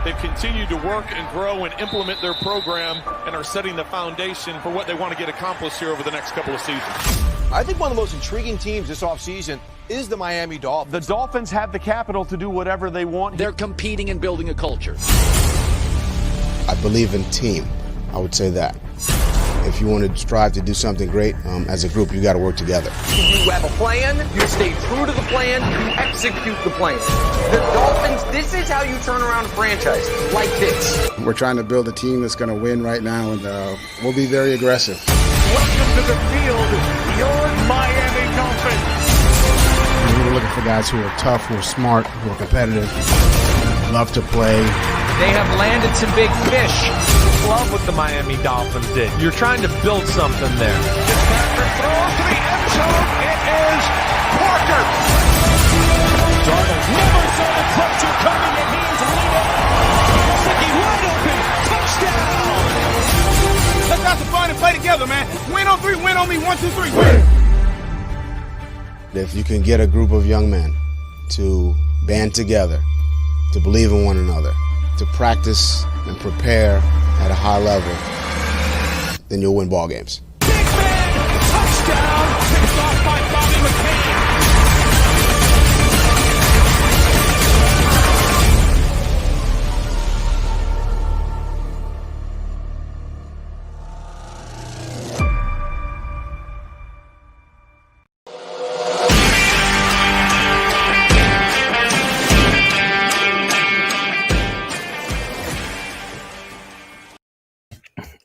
They've continued to work and grow and implement their program and are setting the foundation for what they want to get accomplished here over the next couple of seasons. I think one of the most intriguing teams this offseason is the Miami Dolphins. The Dolphins have the capital to do whatever they want. They're competing and building a culture. I believe in team. I would say that. If you want to strive to do something great as a group, you got to work together. You have a plan, you stay true to the plan, you execute the plan. The Dolphins, this is how you turn around a franchise, like this. We're trying to build a team that's going to win right now, and we'll be very aggressive. Welcome to the field, your Miami Dolphins. We're looking for guys who are tough, who are smart, who are competitive, love to play. They have landed some big fish. Love what the Miami Dolphins did. You're trying to build something there. Fitzpatrick throws to the end zone. It is Parker. Darnold never saw the pressure coming, and he is leading. Sticky wide open. Touchdown. Let's have some fun and play together, man. Win on three, win on me. 1, 2, 3, win. If you can get a group of young men to band together, to believe in one another, to practice and prepare at a high level, then you'll win ball games. Big man, touchdown, picked off by Bobby McCain.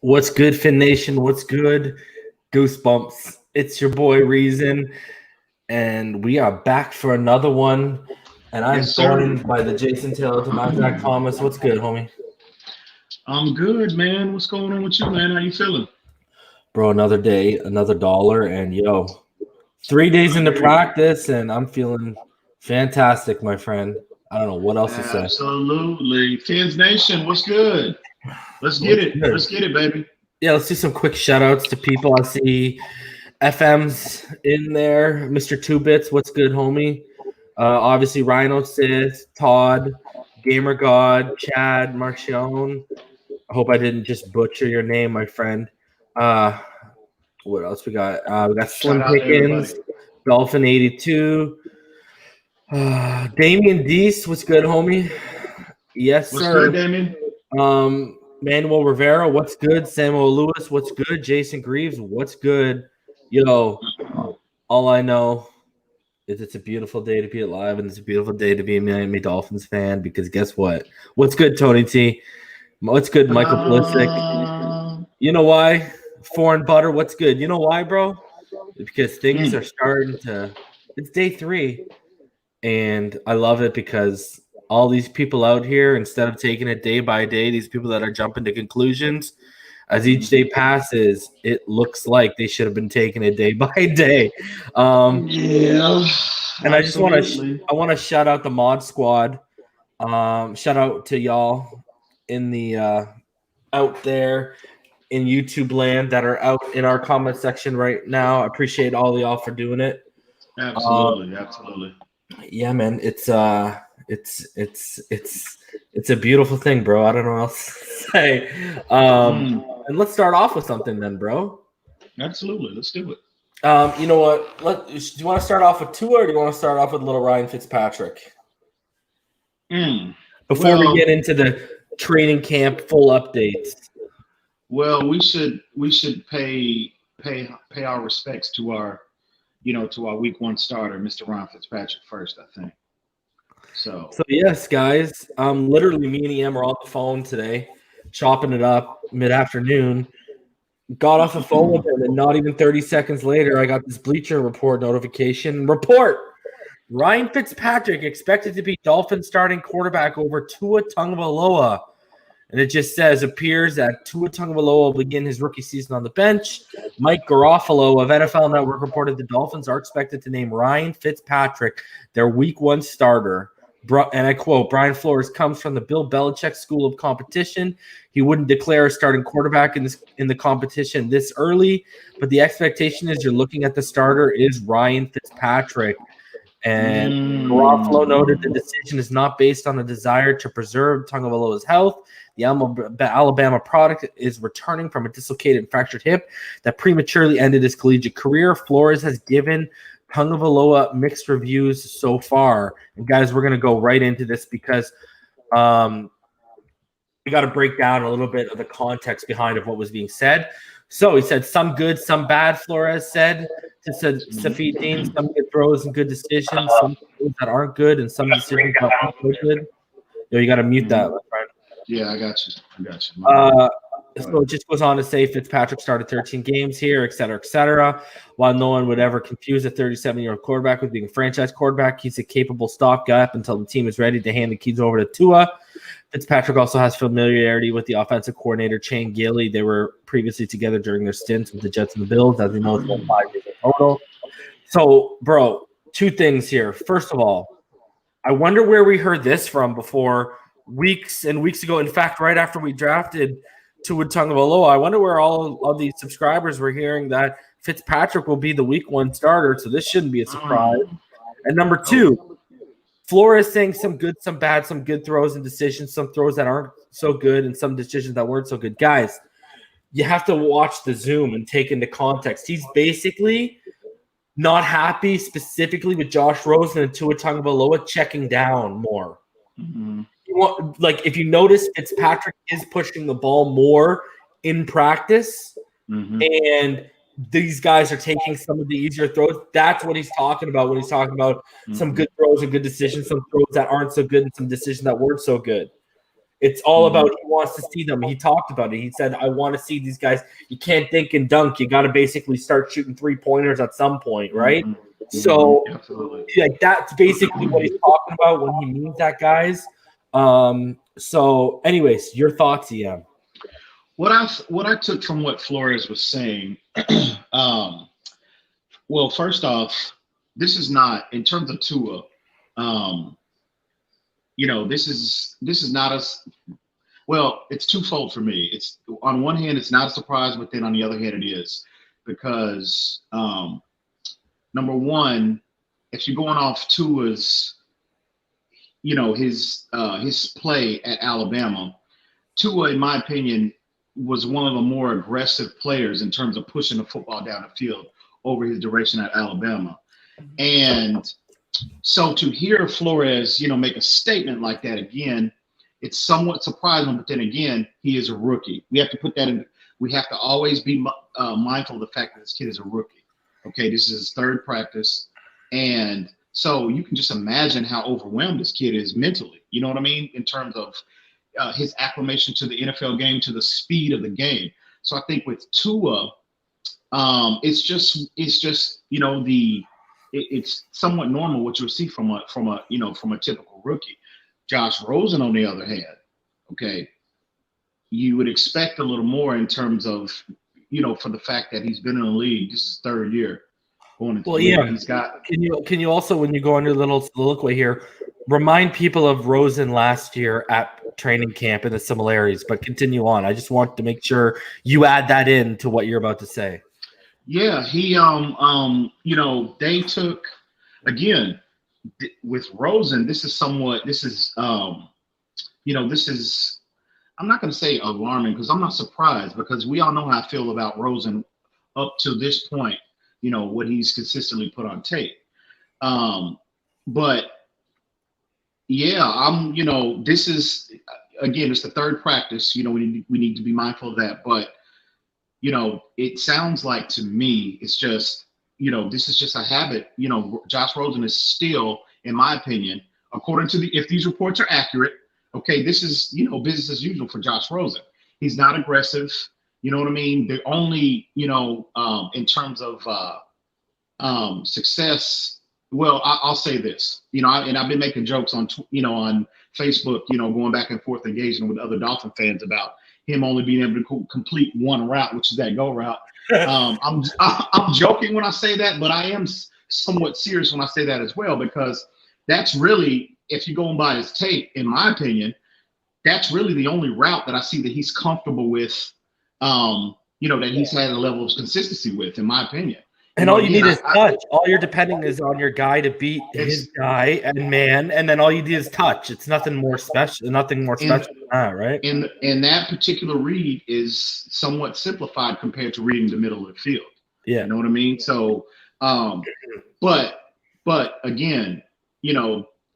What's good, Fin Nation? What's good, Goosebumps? It's your boy Reason, and we are back for another one. And I'm joined by the Jason Taylor to my Zach Thomas. What's good, homie? I'm good, man. What's going on with you, man? How you feeling? Bro, another day, another dollar, and 3 days into practice, and I'm feeling fantastic, my friend. I don't know what else to say. Absolutely. Fins Nation, what's good? Let's get it. Let's get it, baby. Yeah, let's do some quick shout-outs to people. I see FM's in there. Mr. Two Bits, what's good, homie? Obviously, Rhino Sith, Todd, Gamer God, Chad, Marcion. I hope I didn't just butcher your name, my friend. What else we got? We got Slim Pickens, Dolphin 82. Damian Deese, what's good, homie? Yes, sir. What's good, Damien? Manuel Rivera, what's good? Samuel Lewis, what's good? Jason Greaves, what's good? All I know is it's a beautiful day to be alive, and it's a beautiful day to be a Miami Dolphins fan, because guess what? What's good, Tony T? What's good, Michael Pulisic? You know why? Foreign butter, what's good? You know why, bro? Because things are starting to – it's day 3, and I love it because – all these people out here, instead of taking it day by day, these people that are jumping to conclusions, as each day passes, it looks like they should have been taking it day by day. Yeah. And I just want to shout out the mod squad. Shout out to y'all in the out there in YouTube land that are out in our comment section right now. I appreciate all of y'all for doing it. Absolutely. Yeah, man. It's a beautiful thing, bro. I don't know what else to say. And let's start off with something then, bro. Absolutely. Let's do it. You know what? Do you want to start off with Tua, or do you want to start off with little Ryan Fitzpatrick? Before we get into the training camp full updates. Well, we should pay our respects to our week 1 starter, Mr. Ryan Fitzpatrick, first, I think. So yes, guys. Literally, me and EM are on the phone today, chopping it up mid-afternoon. Got off the phone with him, and not even 30 seconds later, I got this Bleacher Report notification. Ryan Fitzpatrick expected to be Dolphins starting quarterback over Tua Tagovailoa. And it just says, appears that Tua Tagovailoa will begin his rookie season on the bench. Mike Garofalo of NFL Network reported the Dolphins are expected to name Ryan Fitzpatrick their week 1 starter. And I quote, Brian Flores comes from the Bill Belichick School of Competition. He wouldn't declare a starting quarterback in the competition this early, but the expectation is you're looking at the starter is Ryan Fitzpatrick. And Garofalo noted the decision is not based on a desire to preserve Tagovailoa's health. The Alabama product is returning from a dislocated and fractured hip that prematurely ended his collegiate career. Flores has given Tagovailoa mixed reviews so far. And guys, we're going to go right into this because we got to break down a little bit of the context behind of what was being said. So he said some good, some bad, Flores said to Safidine, some good throws and good decisions, some things that aren't good, and some decisions that aren't so good. Yo, you got to mute that, right? Yeah, I got you. So it just goes on to say Fitzpatrick started 13 games here, et cetera, while no one would ever confuse a 37-year-old quarterback with being a franchise quarterback. He's a capable stopgap until the team is ready to hand the keys over to Tua. Fitzpatrick also has familiarity with the offensive coordinator, Chan Gailey. They were previously together during their stints with the Jets and the Bills. As we know, it's about 5 years in total. So, bro, two things here. First of all, I wonder where we heard this from before weeks and weeks ago. In fact, right after we drafted Tua Tagovailoa, I wonder where all of these subscribers were hearing that Fitzpatrick will be the week 1 starter, so this shouldn't be a surprise. And number two, Flores saying some good, some bad, some good throws and decisions, some throws that aren't so good, and some decisions that weren't so good. Guys, you have to watch the Zoom and take into context. He's basically not happy specifically with Josh Rosen and Tua Tagovailoa checking down more. Like, if you notice, Fitzpatrick is pushing the ball more in practice, and these guys are taking some of the easier throws. That's what he's talking about when he's talking about some good throws and good decisions, some throws that aren't so good, and some decisions that weren't so good. It's all about he wants to see them. He talked about it. He said, I want to see these guys. You can't think and dunk. You got to basically start shooting 3-pointers at some point, right? So, like, that's basically what he's talking about when he means that, guys. So, anyways, your thoughts, EM? What I took from what Flores was saying, well, first off, this is not, in terms of Tua, this is not well, it's twofold for me. It's, on one hand, it's not a surprise, but then on the other hand, it is, because number one, if you're going off Tua's, his play at Alabama, Tua, in my opinion, was one of the more aggressive players in terms of pushing the football down the field over his duration at Alabama. And so to hear Flores, make a statement like that again, it's somewhat surprising, but then again, he is a rookie. We have to put that in. We have to always be mindful of the fact that this kid is a rookie. Okay, this is his 3rd practice. And so you can just imagine how overwhelmed this kid is mentally, you know what I mean? In terms of his acclimation to the NFL game, to the speed of the game. So I think with Tua, it's just it's somewhat normal what you'll see from a typical rookie. Josh Rosen, on the other hand, okay, you would expect a little more in terms of for the fact that he's been in the league. This is 3rd year. He's got. Can you also, when you go on your little soliloquy here, remind people of Rosen last year at training camp and the similarities, but continue on. I just want to make sure you add that in to what you're about to say. Yeah, he they took, again, with Rosen, this is I'm not going to say alarming, because I'm not surprised, because we all know how I feel about Rosen up to this point, what he's consistently put on tape. But yeah, this is, again, it's the 3rd practice. We need to be mindful of that. But, it sounds like, to me, it's just, this is just a habit. Josh Rosen is still, in my opinion, according to if these reports are accurate, okay, this is, business as usual for Josh Rosen. He's not aggressive. You know what I mean? The only, in terms of success, well, I'll say this, and I've been making jokes on Facebook, going back and forth, engaging with other Dolphin fans about him only being able to complete one route, which is that go route. I'm joking when I say that, but I am somewhat serious when I say that as well, because that's really, if you're going by his tape, in my opinion, that's really the only route that I see that he's comfortable with, that he's had a level of consistency with, in my opinion. And all you need is touch. All you're depending is on your guy to beat his guy and man, and then all you need is touch. It's nothing more special. Nothing more special than that, right? And that particular read is somewhat simplified compared to reading the middle of the field. Yeah, you know what I mean. So, but again,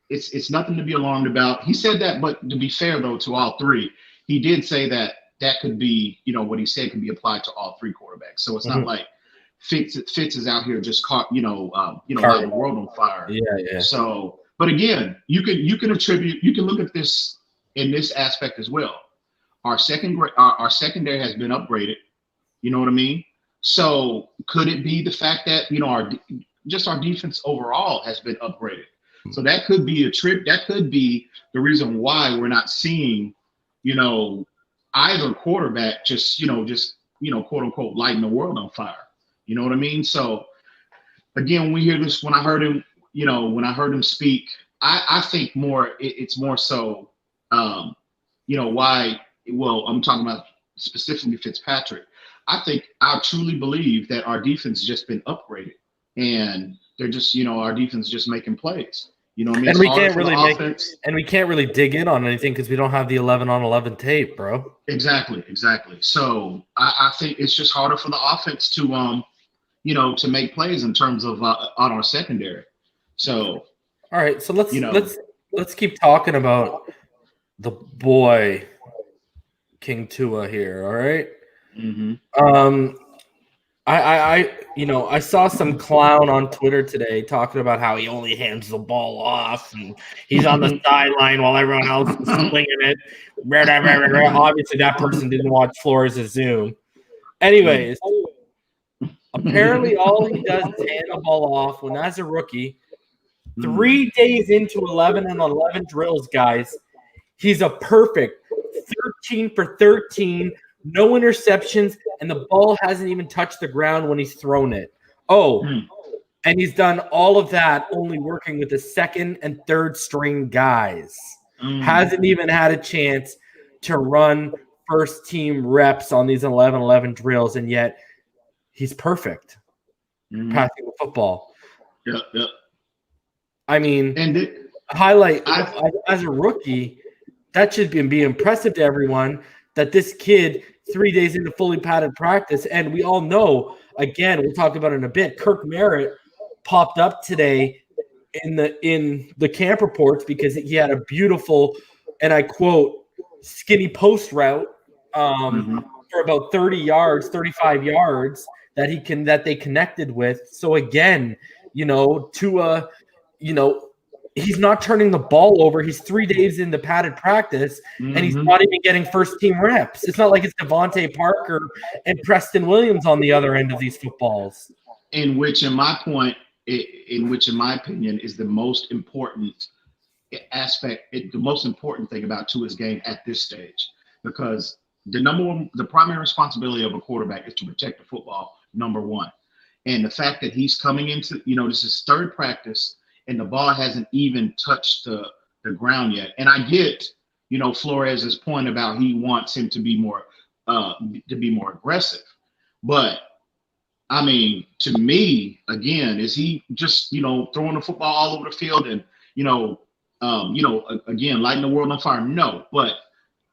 it's nothing to be alarmed about. He said that, but to be fair though, to all three, he did say that could be, what he said could be applied to all three quarterbacks. So it's not like Fitz is out here just caught, lighting the world on fire. Yeah. So, but again, you can look at this in this aspect as well. Our secondary has been upgraded. You know what I mean? So could it be the fact that, our defense overall has been upgraded? So that could be that could be the reason why we're not seeing, either quarterback just quote unquote lighting the world on fire. You know what I mean? So again, when we hear this, when I heard him speak, I think it's more so, why, well, I'm talking about specifically Fitzpatrick. I truly believe that our defense has just been upgraded and they're just, our defense is just making plays. You know what I mean? And we can't really dig in on anything because we don't have the 11-on-11 tape, bro. Exactly. So I think it's just harder for the offense to, to make plays in terms of on our secondary. So, all right. So let's keep talking about the boy King Tua here. All right. Mm-hmm. I saw some clown on Twitter today talking about how he only hands the ball off and he's on the sideline while everyone else is swinging it. Obviously, that person didn't watch Flores' Zoom. Anyways, apparently all he does is hand the ball off when, as a rookie, 3 days into 11-on-11 drills, guys, he's a perfect 13 for 13, no interceptions, and the ball hasn't even touched the ground when he's thrown it. And he's done all of that only working with the second and third string guys. Hasn't even had a chance to run first team reps on these 11-11 drills, and yet he's perfect passing the football. Yep. I mean, as a rookie, that should be impressive to everyone that this kid 3 days into fully padded practice, and we all know, again, we'll talk about it in a bit, Kirk Merritt popped up today in the camp reports because he had a beautiful, and I quote, skinny post route for about 30 yards, 35 yards that they connected with. So again, Tua, he's not turning the ball over. He's 3 days into padded practice, and he's not even getting first-team reps. It's not like it's Devontae Parker and Preston Williams on the other end of these footballs. In which, in my opinion, is the most important aspect, the most important thing about Tua's game at this stage. Because the primary responsibility of a quarterback is to protect the football, number one. And the fact that he's coming into, this is third practice, and the ball hasn't even touched the ground yet. And I get, Flores' point about he wants him to be more aggressive. But I mean, to me, again, is he just, throwing the football all over the field and, again, lighting the world on fire? No. But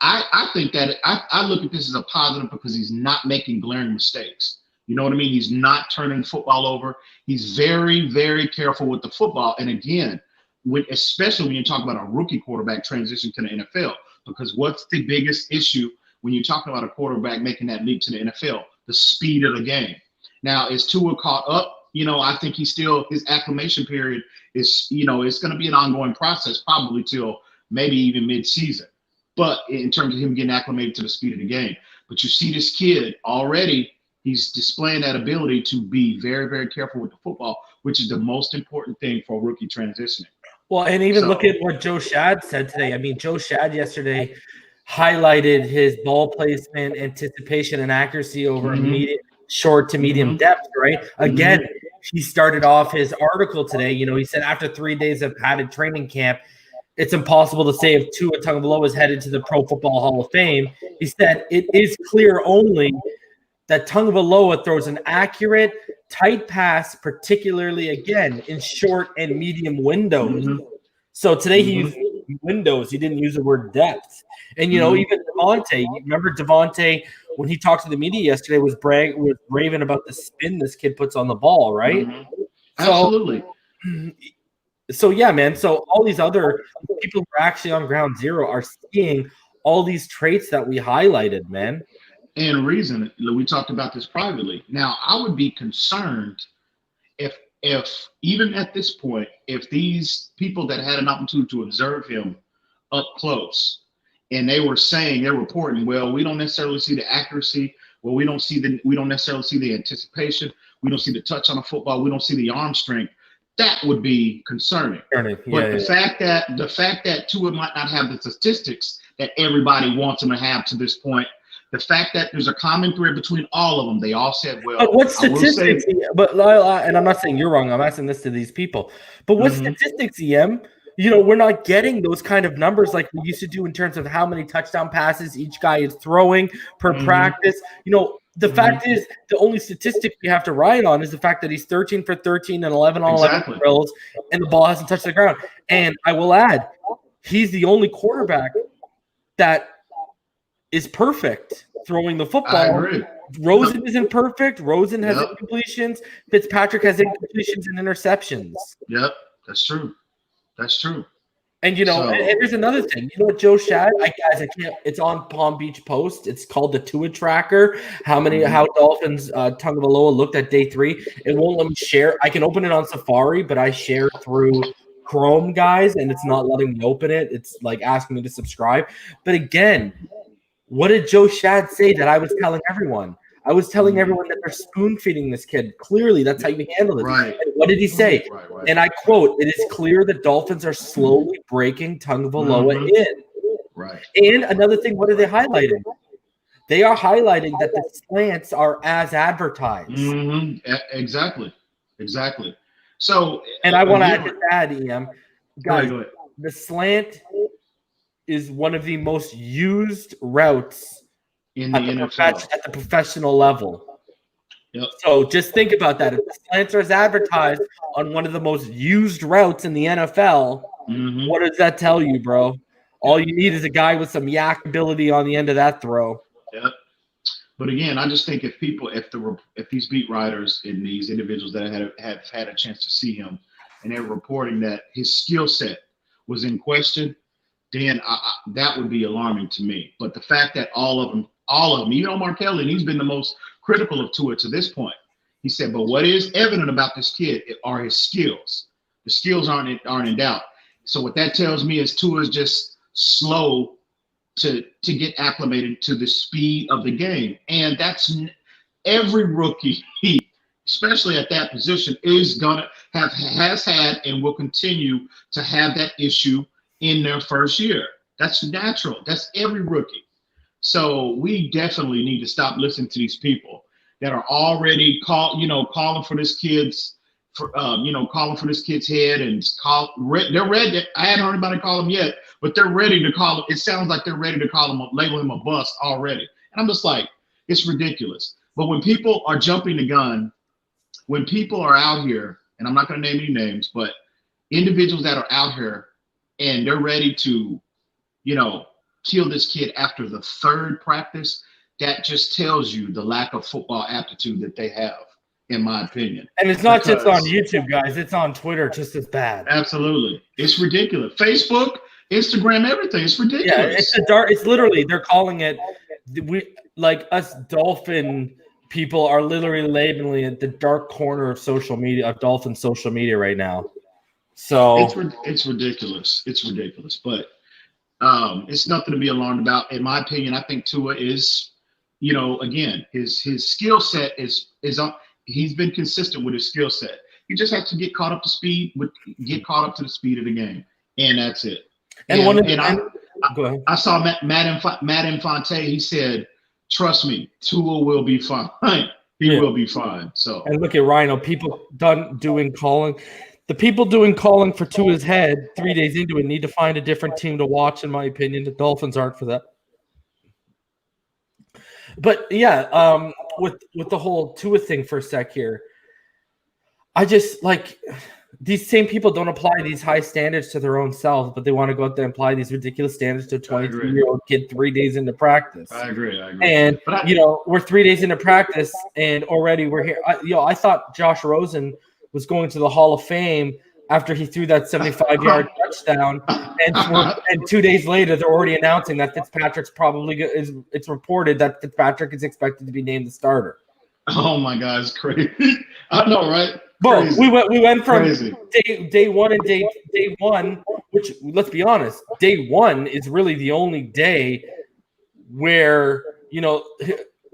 I think that I look at this as a positive because he's not making glaring mistakes. You know what I mean? He's not turning the football over. He's very, very careful with the football. And again, especially when you talk about a rookie quarterback transition to the NFL, because what's the biggest issue when you're talking about a quarterback making that leap to the NFL? The speed of the game. Now, is Tua caught up? I think his acclimation period is, it's going to be an ongoing process, probably till maybe even mid-season. But in terms of him getting acclimated to the speed of the game. But you see this kid already, he's displaying that ability to be very, very careful with the football, which is the most important thing for a rookie transitioning. Well, and even look at what Joe Shad said today. I mean, Joe Shad yesterday highlighted his ball placement, anticipation, and accuracy over immediate short to medium depth, right? Again, he started off his article today. He said after 3 days of padded training camp, it's impossible to say if Tua Tagovailoa is headed to the Pro Football Hall of Fame. He said it is clear only that Tagovailoa throws an accurate, tight pass, particularly, again, in short and medium windows. So today he used windows. He didn't use the word depth. And, even Devontae, remember Devontae, when he talked to the media yesterday, was raving about the spin this kid puts on the ball, right? Absolutely. So, yeah, man. So all these other people who are actually on ground zero are seeing all these traits that we highlighted, man. And reason, we talked about this privately. Now, I would be concerned if even at this point, if these people that had an opportunity to observe him up close, and they're reporting, well, we don't necessarily see the accuracy. Well, we don't necessarily see the anticipation. We don't see the touch on the football. We don't see the arm strength. That would be concerning. The fact that Tua might not have the statistics that everybody wants him to have to this point, the fact that there's a common thread between all of them, they all said, well, but what statistics? And I'm not saying you're wrong. I'm asking this to these people. But what statistics, EM? We're not getting those kind of numbers like we used to do in terms of how many touchdown passes each guy is throwing per practice. The fact is, the only statistic we have to ride on is the fact that he's 13 for 13 and 11 on 11 drills, and the ball hasn't touched the ground. And I will add, he's the only quarterback that is perfect throwing the football. I agree. Rosen isn't perfect. Rosen has incompletions. Fitzpatrick has incompletions and interceptions. Yep, that's true. That's true. And and here's another thing. You know what, Joe Shad? I can't. It's on Palm Beach Post. It's called the Tua Tracker. How Dolphins Tagovailoa looked at day 3. It won't let me share. I can open it on Safari, but I share through Chrome, guys, and it's not letting me open it. It's like asking me to subscribe. But again, what did Joe Shad say that I was telling everyone? I was telling everyone that they're spoon-feeding this kid. Clearly, that's how you handle it. Right. And what did he say? Right. And I quote, "It is clear the Dolphins are slowly breaking Tagovailoa in." Right. And another thing, what are they highlighting? They are highlighting that the slants are as advertised. Exactly. So, and I want to add, EM, guys, the slant is one of the most used routes in the NFL at the professional level. Yep. So just think about that. If the slants are as advertised on one of the most used routes in the NFL, what does that tell you, bro? All you need is a guy with some yak ability on the end of that throw. Yep. But again, I just think if these beat writers and these individuals that have had a chance to see him, and they're reporting that his skill set was in question, then that would be alarming to me. But the fact that all of them, even Omar Kelly, and he's been the most critical of Tua to this point. He said, but what is evident about this kid are his skills. The skills aren't in doubt. So what that tells me is Tua is just slow to get acclimated to the speed of the game. And that's every rookie, especially at that position, has had and will continue to have that issue in their first year. That's natural. That's every rookie. So we definitely need to stop listening to these people that are already calling for this kid's head, and they're ready. I hadn't heard anybody call him yet, but they're ready to call him. It sounds like they're ready to call him, label him a bust already. And I'm just like, it's ridiculous. But when people are jumping the gun, when people are out here, and I'm not going to name any names, but individuals that are out here and they're ready to, kill this kid after the third practice, that just tells you the lack of football aptitude that they have, in my opinion. And it's not just on YouTube, guys. It's on Twitter just as bad. Absolutely. It's ridiculous. Facebook, Instagram, everything. It's ridiculous. Yeah, it's literally, they're calling it, us Dolphin people are literally labeling it the dark corner of social media, of Dolphin social media right now. So it's ridiculous. It's ridiculous. But it's nothing to be alarmed about. In my opinion, I think Tua is, again, his skill set is on. He's been consistent with his skill set. He just has to get caught up to the speed of the game, and that's it. Go ahead. I saw Matt Infante. He said, "Trust me, Tua will be fine. He will be fine." So, and look at Rhino. People doing calling. The people doing calling for Tua's head 3 days into it need to find a different team to watch, in my opinion. The Dolphins aren't for that. But yeah, with the whole Tua thing for a sec here. I just like these same people don't apply these high standards to their own selves, but they want to go out there and apply these ridiculous standards to a 23-year-old kid 3 days into practice. I agree. And we're 3 days into practice, and already we're here. I thought Josh Rosen was going to the Hall of Fame after he threw that 75-yard touchdown, and 2 days later they're already announcing that Fitzpatrick's probably it's reported that Fitzpatrick is expected to be named the starter. Oh my God, it's crazy! I know, right? Bro, we went from crazy. day one and day one, which let's be honest, day one is really the only day where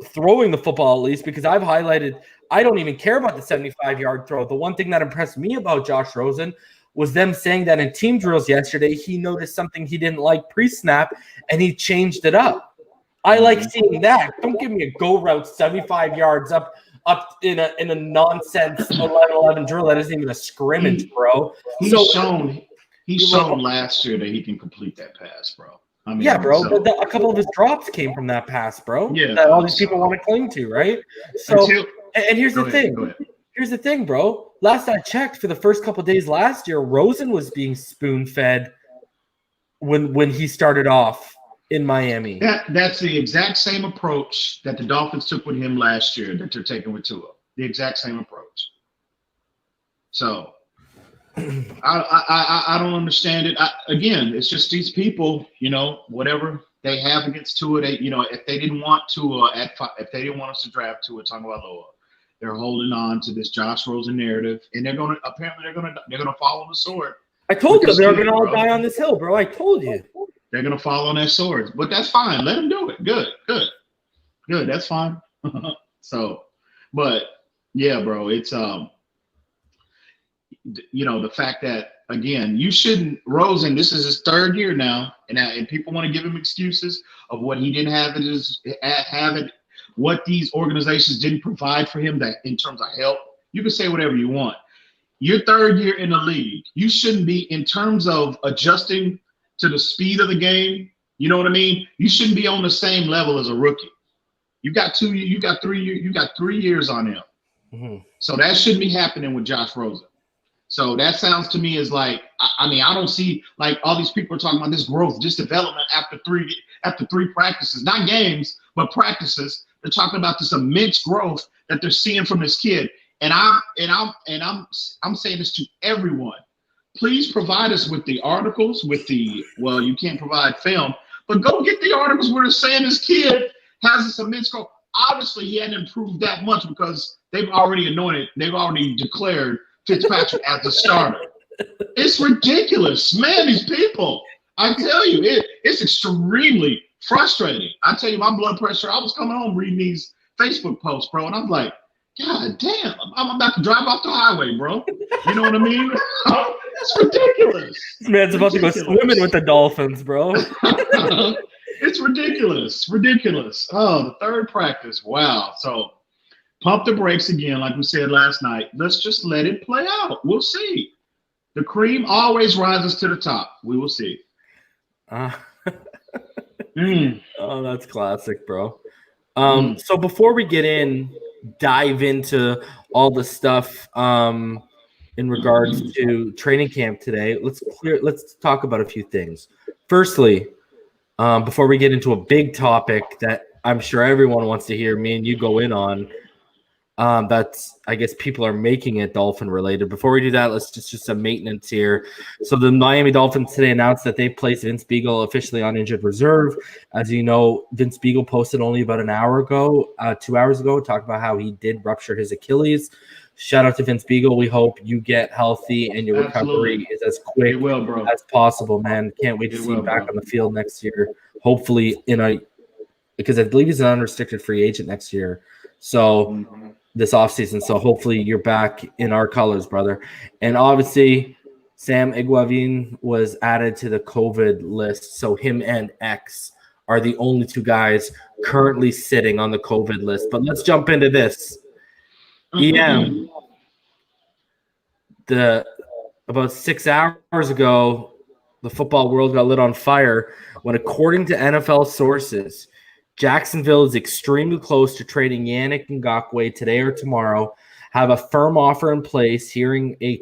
throwing the football at least, because I've highlighted. I don't even care about the 75-yard throw. The one thing that impressed me about Josh Rosen was them saying that in team drills yesterday, he noticed something he didn't like pre-snap, and he changed it up. I like seeing that. Don't give me a go route 75 yards up in a nonsense 11-11 drill that isn't even a scrimmage, bro. He's shown last year that he can complete that pass, bro. I mean, but a couple of his drops came from that pass, bro. Yeah, that all these people want to cling to, right? So. And here's the thing. Here's the thing, bro. Last I checked, for the first couple of days last year, Rosen was being spoon-fed when he started off in Miami. That's the exact same approach that the Dolphins took with him last year that they're taking with Tua. The exact same approach. So I don't understand it. Again, it's just these people, whatever they have against Tua. They, if they didn't want Tua if they didn't want us to draft Tua Tagovailoa, they're holding on to this Josh Rosen narrative, and they're gonna follow the sword. I told you they're gonna all die on this hill, bro. I told you they're gonna follow on that sword, but that's fine. Let them do it. Good. That's fine. So, but yeah, bro, it's the fact that again, you shouldn't. Rosen, this is his third year now, and people want to give him excuses of what he didn't have what these organizations didn't provide for him that in terms of help. You can say whatever you want. Your third year in the league, you shouldn't be in terms of adjusting to the speed of the game. You know what I mean? You shouldn't be on the same level as a rookie. You got 3 years on him. Mm-hmm. So that shouldn't be happening with Josh Rosen. So that sounds to me as like, I don't see like all these people are talking about this growth, this development after three practices, not games, but practices. They're talking about this immense growth that they're seeing from this kid. And I'm saying this to everyone. Please provide us with the articles, you can't provide film, but go get the articles where they're saying this kid has this immense growth. Obviously, he hadn't improved that much because they've already declared Fitzpatrick as the starter. It's ridiculous, man. These people, I tell you, it's extremely frustrating. I tell you, my blood pressure. I was coming home reading these Facebook posts, bro, and I'm like, God damn, I'm about to drive off the highway, bro. You know what I mean? It's ridiculous. This man's about to go swimming with the Dolphins, bro. It's ridiculous. Oh, the third practice. Wow. So pump the brakes again, like we said last night. Let's just let it play out. We'll see. The cream always rises to the top. We will see. Oh, that's classic, bro. So before we dive into all the stuff in regards to training camp today, let's talk about a few things. Firstly, before we get into a big topic that I'm sure everyone wants to hear me and you go in on, that's, I guess, people are making it Dolphin related. Before we do that, let's just some maintenance here. So the Miami Dolphins today announced that they placed Vince Biegel officially on injured reserve. As you know, Vince Biegel posted only about 2 hours ago, talking about how he did rupture his Achilles. Shout out to Vince Biegel. We hope you get healthy and your recovery is as quick as possible, man. Can't wait to see you back on the field next year. Hopefully because I believe he's an unrestricted free agent next year. So this offseason. So hopefully you're back in our colors, brother. And obviously Sam Iguavin was added to the COVID list. So him and X are the only two guys currently sitting on the COVID list. But let's jump into this. EM, about 6 hours ago, the football world got lit on fire when, according to NFL sources, Jacksonville is extremely close to trading Yannick Ngakoue today or tomorrow, have a firm offer in place, hearing a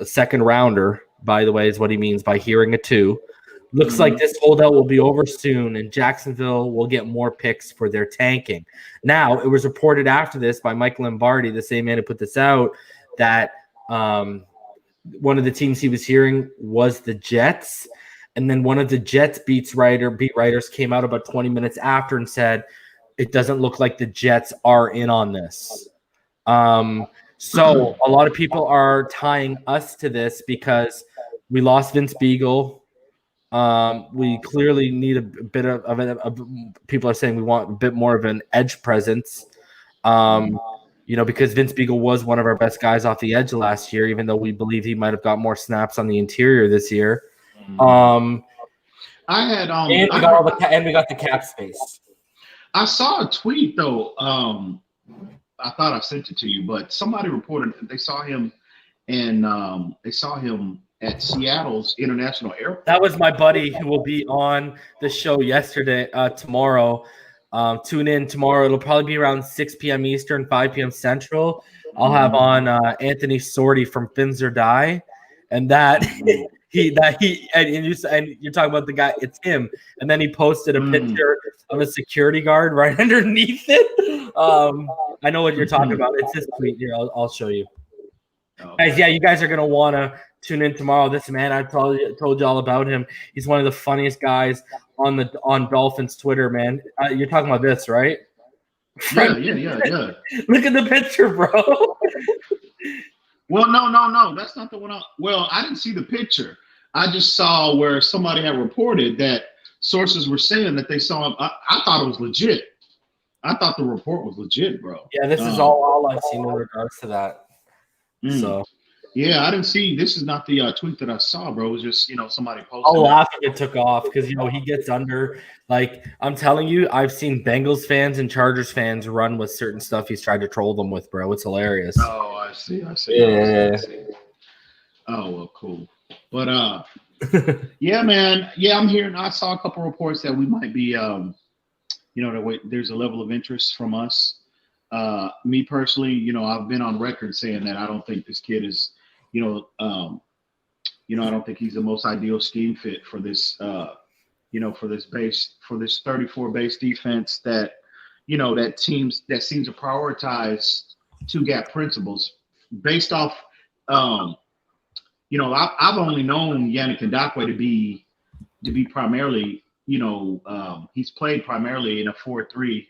second rounder, by the way, is what he means by hearing a 2. Looks like this holdout will be over soon, and Jacksonville will get more picks for their tanking. Now, it was reported after this by Mike Lombardi, the same man who put this out, that one of the teams he was hearing was the Jets. And then one of the Jets beat writers came out about 20 minutes after and said, it doesn't look like the Jets are in on this. So a lot of people are tying us to this because we lost Vince Beagle. We clearly need a bit of people are saying we want a bit more of an edge presence. Because Vince Beagle was one of our best guys off the edge last year, even though we believe he might have got more snaps on the interior this year. We got the cap space. I saw a tweet though. I thought I sent it to you, but somebody reported that they saw him at Seattle's International Airport. That was my buddy who will be on the show tomorrow. Tune in tomorrow. It'll probably be around 6 p.m. Eastern, 5 p.m. Central. I'll have on Anthony Sorty from Phinside, and you're talking about the guy. It's him, and then he posted a picture of a security guard right underneath it. I know what you're talking about. It's his tweet here. I'll show you. Guys, yeah, you guys are gonna want to tune in tomorrow. This man, I told you all about him. He's one of the funniest guys on Dolphins Twitter, man. You're talking about this, right? Yeah. Look at the picture, bro. Well, no. That's not the one. I didn't see the picture. I just saw where somebody had reported that sources were saying that they saw him. I thought it was legit. I thought the report was legit, bro. Yeah, this is all I've seen in regards to that. So. Yeah, I didn't see. This is not the tweet that I saw, bro. It was just, somebody posted. I'll laugh if it took off because, he gets under. Like, I'm telling you, I've seen Bengals fans and Chargers fans run with certain stuff he's tried to troll them with, bro. It's hilarious. Oh, I see. Yeah. Oh, well, cool. But, yeah, man. Yeah, I'm hearing. I saw a couple reports that we might be, there's a level of interest from us. Me personally, I've been on record saying that I don't think this kid is, I don't think he's the most ideal scheme fit for this, for this 34 base defense that, that seems to prioritize 2-gap principles based off, I've only known Yannick Ngakoue to be primarily, he's played primarily in a 4-3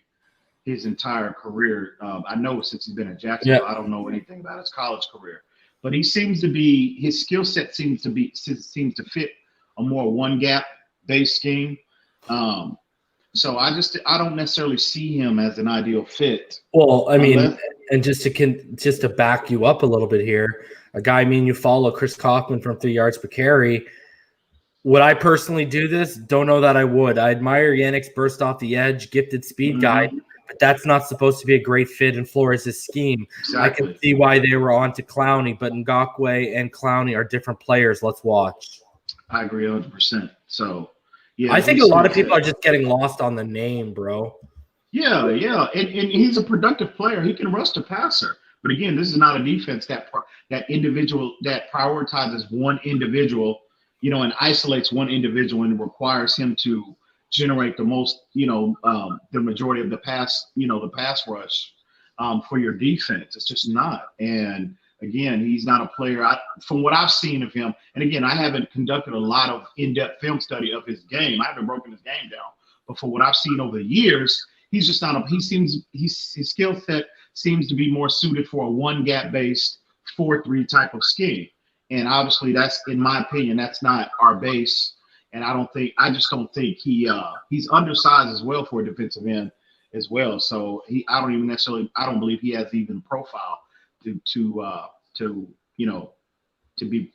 his entire career. I know since he's been at Jacksonville, I don't know anything about his college career, but his skill set seems to fit a more 1-gap based scheme. So I don't necessarily see him as an ideal fit. Well, I mean, and just to back you up a little bit here, a guy you follow, Chris Kaufman from 3 yards per carry. Would I personally do this? Don't know that I would. I admire Yannick's burst off the edge, gifted speed guy, but that's not supposed to be a great fit in Flores' scheme. Exactly. I can see why they were on to Clowney, but Ngakoue and Clowney are different players. Let's watch. I agree 100%. So, yeah. I think a lot of people are just getting lost on the name, bro. Yeah. And he's a productive player. He can rush the passer. But again, this is not a defense that prioritizes one individual, and isolates one individual and requires him to generate the most, the majority of the pass rush for your defense. It's just not. And again, he's not a player. From what I've seen of him, and again, I haven't conducted a lot of in-depth film study of his game. I haven't broken his game down. But for what I've seen over the years, he's just not his skill set seems to be more suited for a 1-gap based 4-3 type of scheme. And obviously that's, in my opinion, that's not our base. And I just don't think he's undersized as well for a defensive end as well. So I don't believe he has even profile to be,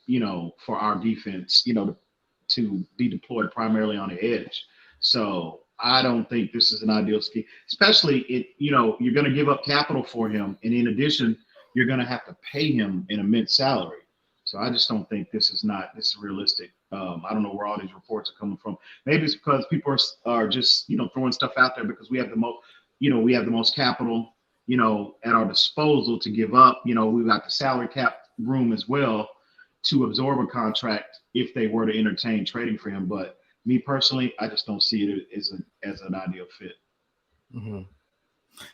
for our defense, to be deployed primarily on the edge. So I don't think this is an ideal scheme, especially you're going to give up capital for him. And in addition, you're going to have to pay him an immense salary. So I just don't think this is realistic. I don't know where all these reports are coming from. Maybe it's because people are just, throwing stuff out there because we have the most capital, at our disposal to give up. We've got the salary cap room as well to absorb a contract if they were to entertain trading for him. But me personally, I just don't see it as an ideal fit. Mm-hmm.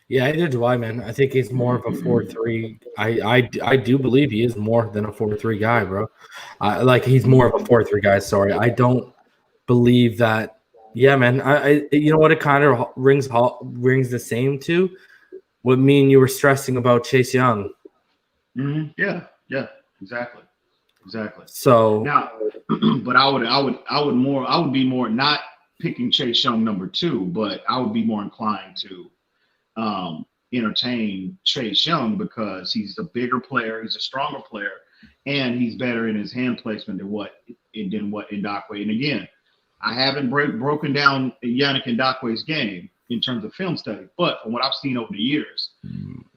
Yeah, either do I, man. I think he's more of a 4-3. I do believe he is more than a 4-3 guy, bro. He's more of a 4-3 guy. Sorry, I don't believe that. Yeah, man. I you know what? It kind of rings the same to what me and you were stressing about Chase Young. Mm-hmm. Yeah, exactly. So now, but I would be more not picking Chase Young number 2, but I would be more inclined to entertain Chase Young because he's a bigger player, he's a stronger player, and he's better in his hand placement than what Ngakoue. And again, I haven't broken down Yannick Ngakoue's game in terms of film study, but from what I've seen over the years,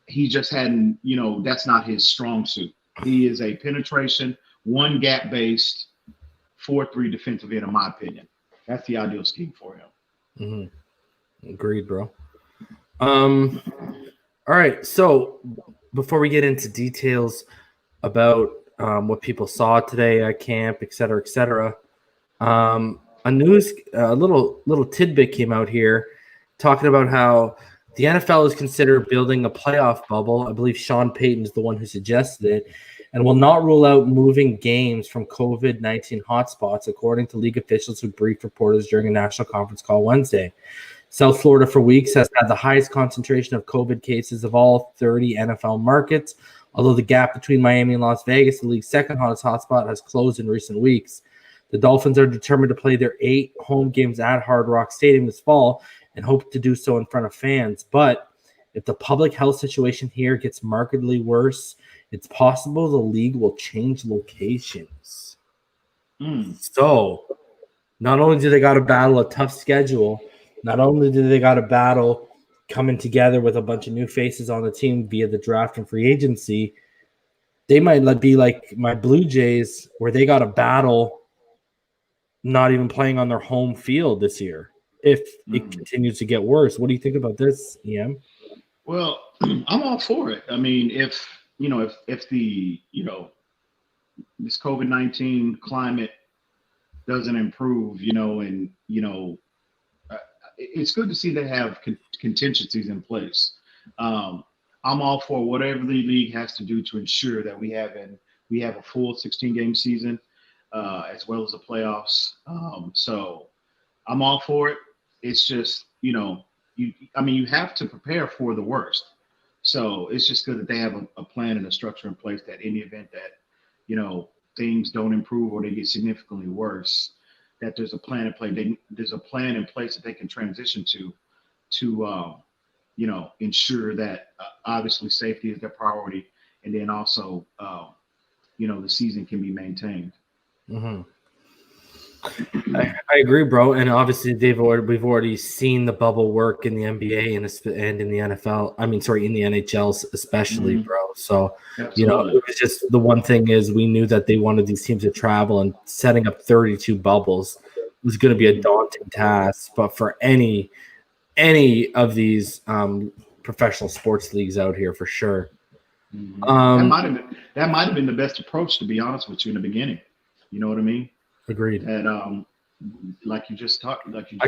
he just hadn't, that's not his strong suit. He is a penetration, one gap based 4-3 defensive end, in my opinion. That's the ideal scheme for him. Mm-hmm. Agreed, bro. All right. So before we get into details about what people saw today at camp, et cetera, a little tidbit came out here talking about how the NFL is considered building a playoff bubble. I believe Sean Payton is the one who suggested it, and will not rule out moving games from COVID-19 hotspots, according to league officials who briefed reporters during a national conference call Wednesday. South Florida for weeks has had the highest concentration of COVID cases of all 30 NFL markets, although the gap between Miami and Las Vegas, the league's second hottest hotspot, has closed in recent weeks. The Dolphins are determined to play their 8 home games at Hard Rock Stadium this fall and hope to do so in front of fans. But if the public health situation here gets markedly worse, it's possible the league will change locations. So not only do they got to battle a tough schedule, not only do they got to battle coming together with a bunch of new faces on the team via the draft and free agency, they might be like my Blue Jays, where they got to battle not even playing on their home field this year if it continues to get worse. What do you think about this, EM? Well, I'm all for it. I mean, if the this COVID-19 climate doesn't improve, it's good to see they have contingencies in place. I'm all for whatever the league has to do to ensure that we have a full 16-game season, as well as the playoffs. So I'm all for it. It's just, you have to prepare for the worst. So it's just good that they have a plan and a structure in place that in the event that, things don't improve or they get significantly worse, that there's a plan in place. There's a plan in place that they can transition to ensure that obviously safety is their priority, and then also, the season can be maintained. Mm-hmm. I agree, bro. And obviously, we've already seen the bubble work in the NBA and in the NFL. In the NHL especially, bro. So, Absolutely. it was just the one thing is we knew that they wanted these teams to travel, and setting up 32 bubbles was going to be a daunting task. But for any of these professional sports leagues out here, for sure. Mm-hmm. That might have been the best approach, to be honest with you, in the beginning. You know what I mean? Agreed. And I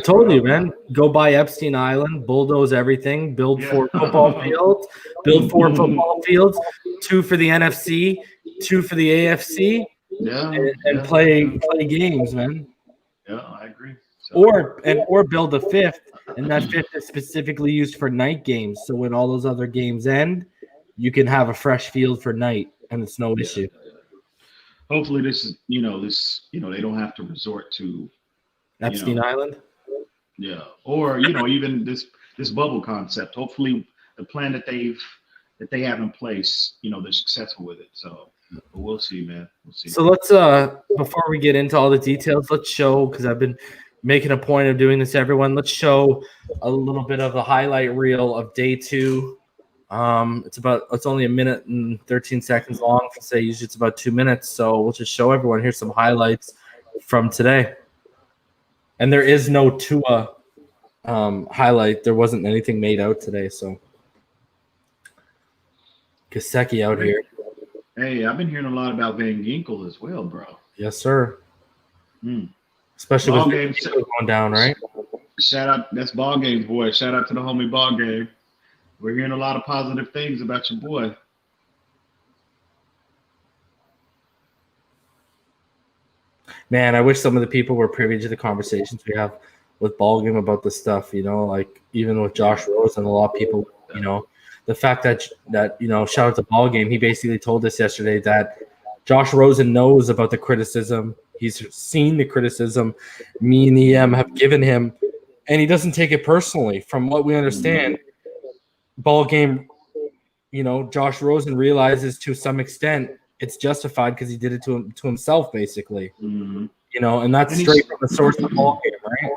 told you, man. Go buy Epstein Island, bulldoze everything, build 4 football fields, build 4 football fields, 2 for the NFC, 2 for the AFC, and play games, man. Yeah, I agree. So, or build a 5th, and that 5th is specifically used for night games. So when all those other games end, you can have a fresh field for night, and it's no issue. Hopefully this is, they don't have to resort to Epstein Island. Yeah. Or, even this bubble concept. Hopefully the plan that they have in place, they're successful with it. So but we'll see, man. We'll see. So let's before we get into all the details, let's show, because I've been making a point of doing this, everyone. Let's show a little bit of the highlight reel of day 2 It's only a minute and 13 seconds long. Say usually it's about 2 minutes. So we'll just show everyone. Here's some highlights from today. And there is no Tua highlight. There wasn't anything made out today. So Gesicki out here. Hey, I've been hearing a lot about Van Ginkel as well, bro. Yes, sir. Especially ball with games going down, right? Shout out. That's ball games, boy. Shout out to the homie ball game. We're hearing a lot of positive things about your boy. Man, I wish some of the people were privy to the conversations we have with ball game about this stuff. Like even with Josh Rosen, a lot of people, the fact that shout out to ball game. He basically told us yesterday that Josh Rosen knows about the criticism. He's seen the criticism me and EM have given him, and he doesn't take it personally. From what we understand, ball game, Josh Rosen realizes to some extent it's justified because he did it to himself, basically. And that's straight from the source of the ball game, right?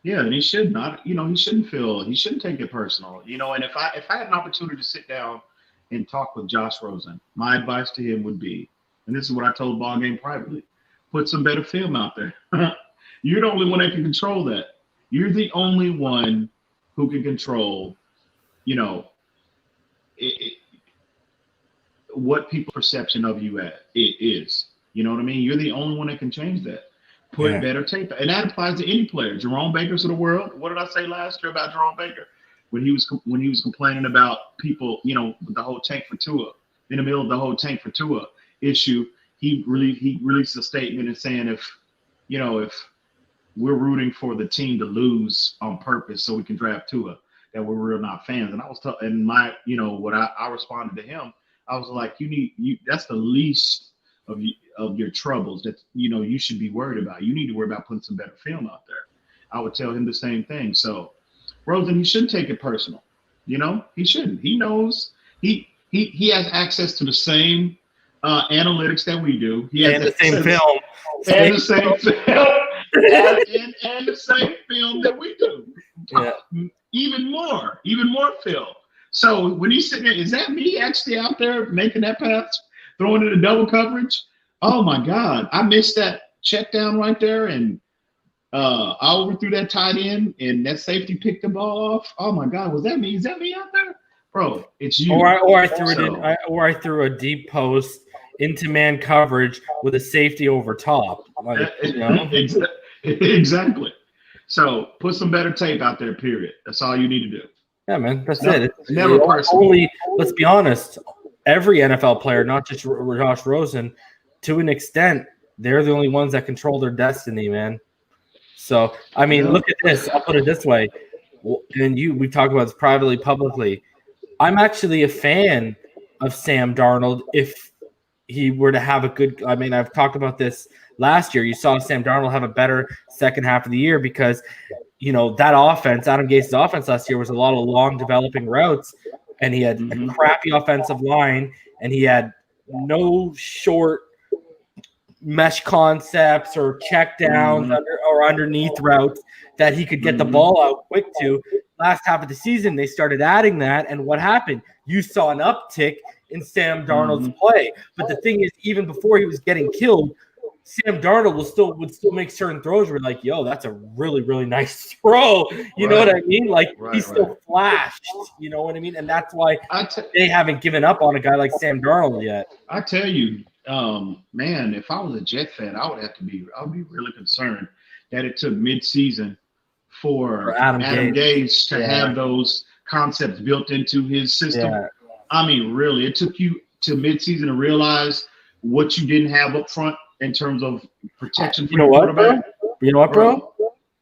Yeah, and he should not. He shouldn't take it personal. And if I had an opportunity to sit down and talk with Josh Rosen, my advice to him would be, and this is what I told ball game privately: put some better film out there. You're the only one that can control that. You're the only one who can control, what people's perception of you is. You know what I mean? You're the only one that can change that. Put better tape, and that applies to any player. Jerome Baker's of the world. What did I say last year about Jerome Baker when he was complaining about people, with the whole tank for Tua, in the middle of the whole tank for Tua issue? He released a statement and saying if we're rooting for the team to lose on purpose so we can draft Tua, that we're real not fans. And I was what I responded to him. I was like, that's the least of your troubles that you should be worried about. You need to worry about putting some better film out there. I would tell him the same thing. So Rosen, he shouldn't take it personal. He shouldn't. He knows he has access to the same analytics that we do. He has the same film. And the same film. and the same film that we do. Yeah. Even more film. So when he's sitting there, is that me actually out there making that pass, throwing it in double coverage? Oh my God, I missed that check down right there, and I overthrew that tight end, and that safety picked the ball off. Oh my God, was that me? Is that me out there, bro? It's you. Or I threw it in, or I threw a deep post into man coverage with a safety over top. Exactly. So put some better tape out there. Period. That's all you need to do. Yeah, man, that's it. It's never personal. Let's be honest, every NFL player, not just Josh Rosen, to an extent, they're the only ones that control their destiny, man. So, I mean, look at this. I'll put it this way. And we've talked about this privately, publicly. I'm actually a fan of Sam Darnold if he were to have a good – I've talked about this last year. You saw Sam Darnold have a better second half of the year because – that offense, Adam Gase's offense last year was a lot of long developing routes, and he had a crappy offensive line, and he had no short mesh concepts or check downs or underneath routes that he could get the ball out quick to. Last half of the season, they started adding that, and what happened? You saw an uptick in Sam Darnold's play. But the thing is, even before he was getting killed, Sam Darnold would still make certain throws where like, yo, that's a really, really nice throw. You know what I mean? Like he still flashed. You know what I mean? And that's why they haven't given up on a guy like Sam Darnold yet. I tell you, man, if I was a Jet fan, I would be really concerned that it took midseason for Adam Gase to have those concepts built into his system. Yeah. I mean, really, it took you to midseason to realize what you didn't have up front in terms of protection for quarterback. You know what, bro?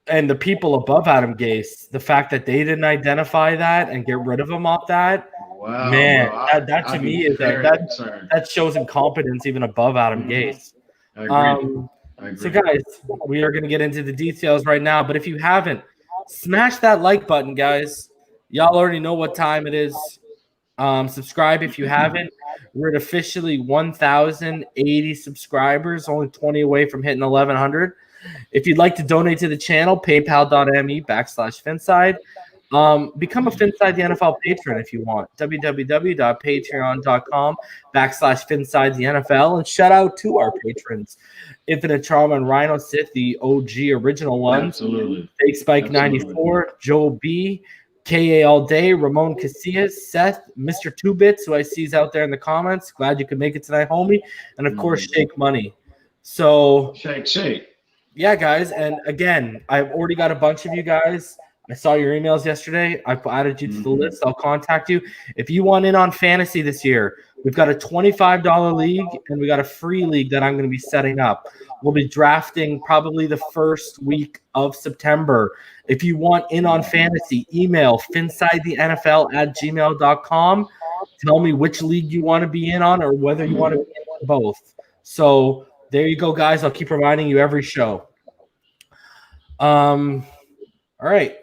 And the people above Adam Gase, the fact that they didn't identify that and get rid of him off that, man, that to me is that shows incompetence even above Adam Gase. I agree. So, guys, we are going to get into the details right now. But if you haven't, smash that like button, guys. Y'all already know what time it is. Subscribe if you haven't. We're at officially 1,080 subscribers, only 20 away from hitting 1,100. If you'd like to donate to the channel, paypal.me/Phinside. Become a Phinside the NFL patron if you want. www.patreon.com/Phinside the NFL. And shout out to our patrons. Infinite Trauma and Rhino Sith, the OG original ones. Absolutely. Fake Spike 94, Joe B, KA All Day, Ramon Casillas, Seth, Mr. Two Bits, who I see is out there in the comments. Glad you could make it tonight, homie. And of course, Shake Money. So Shake. Yeah, guys. And again, I've already got a bunch of you guys. I saw your emails yesterday. I've added you to the list. I'll contact you. If you want in on fantasy this year, we've got a $25 league and we got a free league that I'm going to be setting up. We'll be drafting probably the first week of September. If you want in on fantasy, email finsidethenfl@gmail.com. Tell me which league you want to be in on or whether you want to be in on both. So there you go, guys. I'll keep reminding you every show. All right.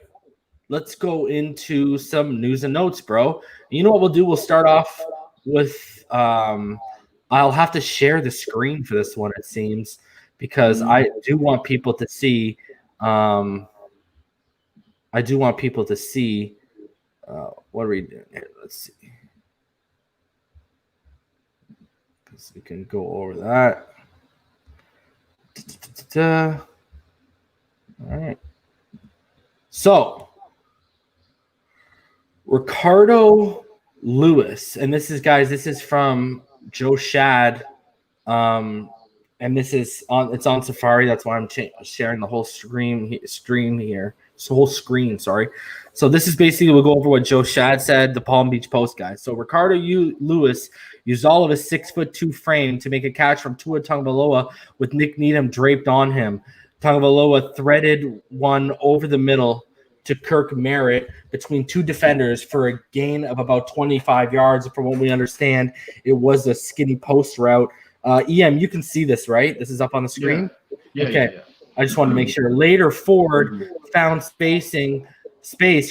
Let's go into some news and notes, bro. You know what we'll do? We'll start off with I'll have to share the screen for this one, it seems, because I do want people to see what are we doing here? Let's see. Because we can go over that. All right. So Ricardo Lewis, and this is from Joe Shad, and this is it's on Safari. That's why I'm sharing the whole screen here. So whole screen, sorry. So this is basically, we'll go over what Joe Shad said, the Palm Beach Post guy. So Ricardo Lewis used all of his 6'2" frame to make a catch from Tua Tagovailoa with Nick Needham draped on him. Tagovailoa threaded one over the middle to Kirk Merritt between two defenders for a gain of about 25 yards. From what we understand, it was a skinny post route. EM, you can see this, right? This is up on the screen? Yeah. Okay. Yeah. I just wanted to make sure. Later, Ford found space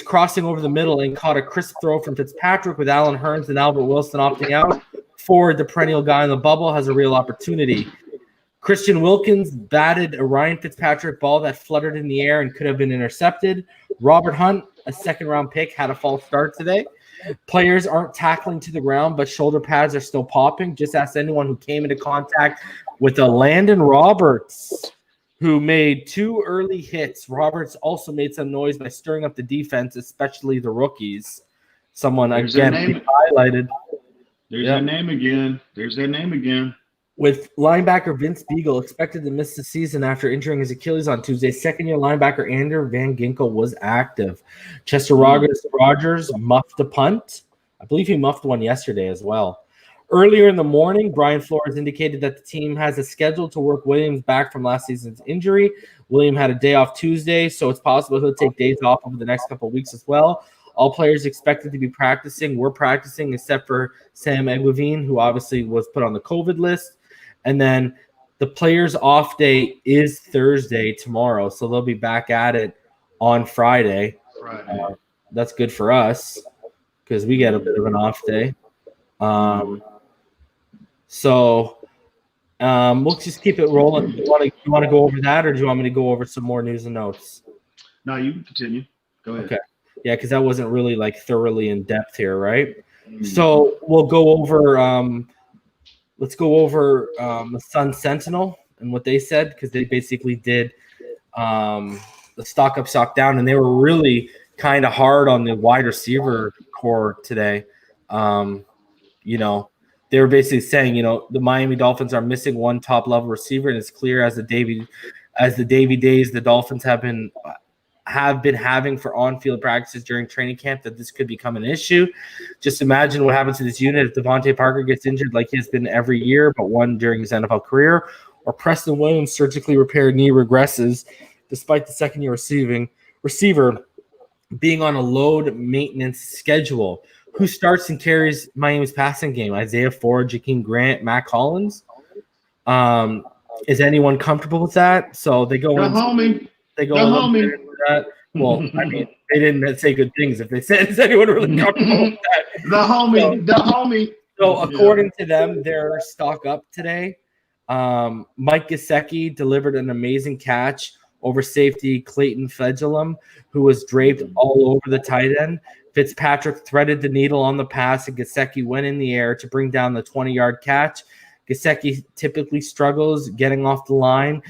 crossing over the middle and caught a crisp throw from Fitzpatrick with Allen Hurns and Albert Wilson opting out. Ford, the perennial guy in the bubble, has a real opportunity. Christian Wilkins batted a Ryan Fitzpatrick ball that fluttered in the air and could have been intercepted. Robert Hunt, a second-round pick, had a false start today. Players aren't tackling to the ground, but shoulder pads are still popping. Just ask anyone who came into contact with a Landon Roberts, who made 2 early hits. Roberts also made some noise by stirring up the defense, especially the rookies. Someone, again, highlighted. There's their name again. With linebacker Vince Beagle expected to miss the season after injuring his Achilles on Tuesday, second-year linebacker Andrew Van Ginkel was active. Chester Rogers muffed a punt. I believe he muffed one yesterday as well. Earlier in the morning, Brian Flores indicated that the team has a schedule to work Williams back from last season's injury. William had a day off Tuesday, so it's possible he'll take days off over the next couple of weeks as well. All players expected to be practicing were practicing, except for Sam Egwavine, who obviously was put on the COVID list. And then the players' off day is Thursday tomorrow, so they'll be back at it on Friday. That's good for us because we get a bit of an off day. So we'll just keep it rolling. You want to go over that, or do you want me to go over some more news and notes? No, you can continue. Go ahead. Okay. Yeah, because that wasn't really like thoroughly in depth here, right? So we'll go over. Let's go over the Sun Sentinel and what they said, because they basically did the stock up, stock down, and they were really kind of hard on the wide receiver core today. They were basically saying, the Miami Dolphins are missing one top level receiver, and it's clear as the Davy days the Dolphins have been having for on-field practices during training camp that this could become an issue. Just imagine what happens to this unit if Devontae Parker gets injured like he has been every year, but one during his NFL career, or Preston Williams' surgically repaired knee regresses despite the second-year receiver being on a load maintenance schedule. Who starts and carries Miami's passing game? Isaiah Ford, Jakeem Grant, Mac Hollins? Is anyone comfortable with that? So they go in. They go that. Well, I mean, they didn't say good things if they said, is anyone really comfortable with that? The homie. So according to them, they're stock up today. Mike Gesicki delivered an amazing catch over safety Clayton Fedulum, who was draped all over the tight end. Fitzpatrick threaded the needle on the pass, and Gesicki went in the air to bring down the 20-yard catch. Gesicki typically struggles getting off the line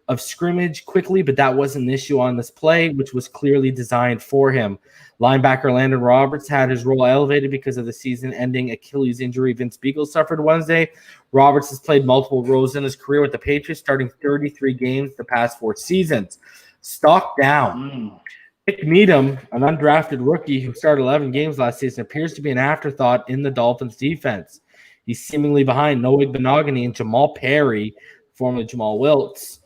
of scrimmage quickly, but that wasn't an issue on this play, which was clearly designed for him. Linebacker Landon Roberts had his role elevated because of the season-ending Achilles injury Vince Beagle suffered Wednesday. Roberts has played multiple roles in his career with the Patriots, starting 33 games the past 4 seasons. Stock down. Nick Needham, an undrafted rookie who started 11 games last season, appears to be an afterthought in the Dolphins' defense. He's seemingly behind Noah Benogany and Jamal Perry, formerly Jamal Wiltz,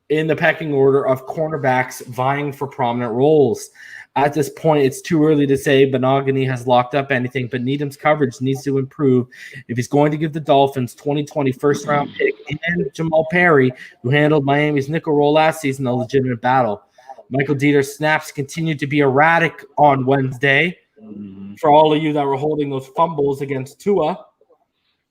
in the pecking order of cornerbacks vying for prominent roles. At this point, it's too early to say Benogany has locked up anything, but Needham's coverage needs to improve if he's going to give the Dolphins 2020 first-round pick and Jamal Perry, who handled Miami's nickel role last season, a legitimate battle. Michael Dieter's snaps continued to be erratic on Wednesday. For all of you that were holding those fumbles against Tua,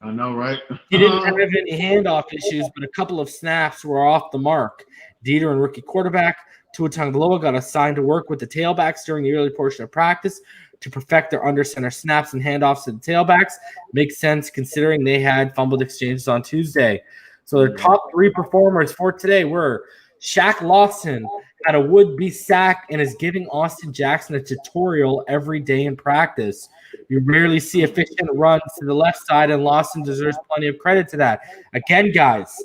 I know, right? he didn't have any handoff issues, but a couple of snaps were off the mark. Dieter and rookie quarterback Tua Tagovailoa got assigned to work with the tailbacks during the early portion of practice to perfect their under-center snaps and handoffs to the tailbacks. Makes sense considering they had fumbled exchanges on Tuesday. So their top 3 performers for today were Shaq Lawson had a would-be sack and is giving Austin Jackson a tutorial every day in practice. You rarely see efficient runs to the left side, and Lawson deserves plenty of credit to that. Again, guys,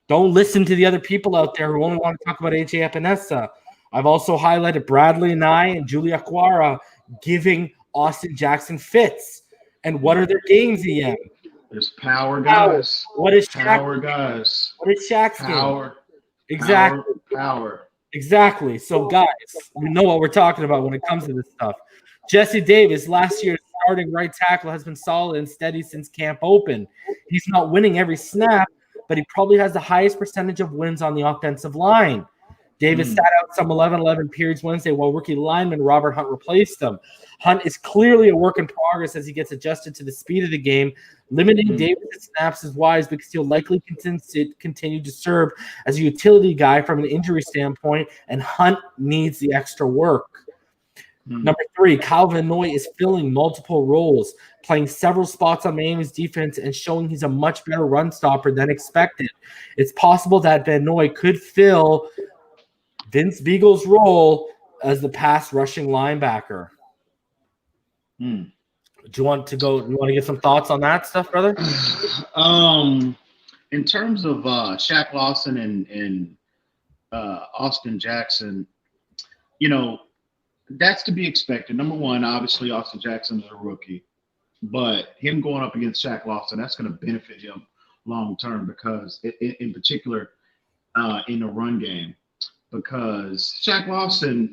don't listen to the other people out there who only want to talk about AJ Epinesa. I've also highlighted Bradley Nye and Julia Aquara giving Austin Jackson fits. And what are their games, EM? There's power guys. What is power guys? What is Shaq's power? Game? Exactly. Power. Exactly. So, guys, we know what we're talking about when it comes to this stuff. Jesse Davis, last year's starting right tackle, has been solid and steady since camp opened. He's not winning every snap, but he probably has the highest percentage of wins on the offensive line. Davis sat out some 11-11 periods Wednesday while rookie lineman Robert Hunt replaced him. Hunt is clearly a work in progress as he gets adjusted to the speed of the game. Limiting Davis' snaps is wise because he'll likely continue to serve as a utility guy from an injury standpoint, and Hunt needs the extra work. Number 3, Kyle Van Noy is filling multiple roles, playing several spots on Miami's defense and showing he's a much better run stopper than expected. It's possible that Van Noy could fill Vince Beagle's role as the pass rushing linebacker. Do you want to go? You want to get some thoughts on that stuff, brother? In terms of Shaq Lawson and Austin Jackson, that's to be expected. Number one, obviously, Austin Jackson is a rookie, but him going up against Shaq Lawson, that's going to benefit him long term because, in particular, in the run game, because Shaq Lawson,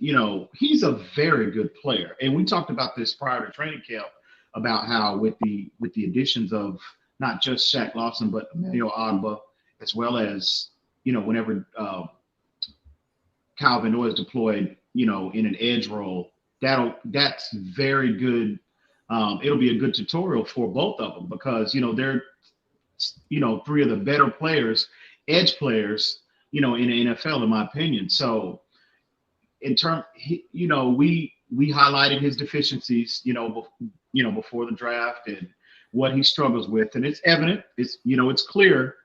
he's a very good player, and we talked about this prior to training camp about how with the additions of not just Shaq Lawson but Emmanuel Ogbah, as well as whenever Kyle Van Noy is deployed, in an edge role, that's very good. It'll be a good tutorial for both of them because, they're, 3 of the better players, edge players, in the NFL, in my opinion. So in turn, we highlighted his deficiencies, before the draft and what he struggles with. And it's evident, it's clear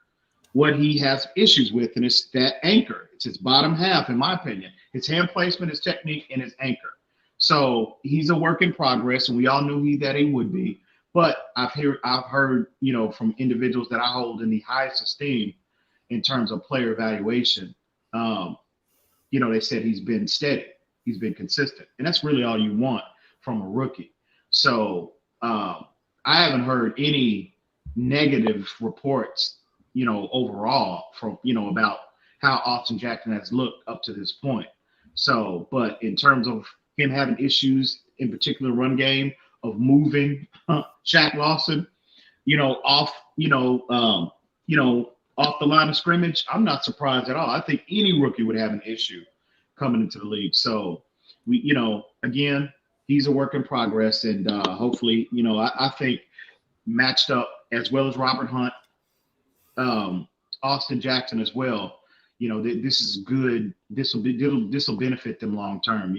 what he has issues with, and it's that anchor. It's his bottom half, in my opinion. His hand placement, his technique, and his anchor. So he's a work in progress, and we all knew that he would be. But I've heard, from individuals that I hold in the highest esteem in terms of player evaluation, they said he's been steady, he's been consistent, and that's really all you want from a rookie. So I haven't heard any negative reports, overall from, about how Austin Jackson has looked up to this point. So, but in terms of him having issues, in particular run game, of moving Shaq Lawson, off the line of scrimmage, I'm not surprised at all. I think any rookie would have an issue coming into the league. So we, again, he's a work in progress, and hopefully, I think matched up as well as Robert Hunt, Austin Jackson as well. this is good. This will benefit them long term.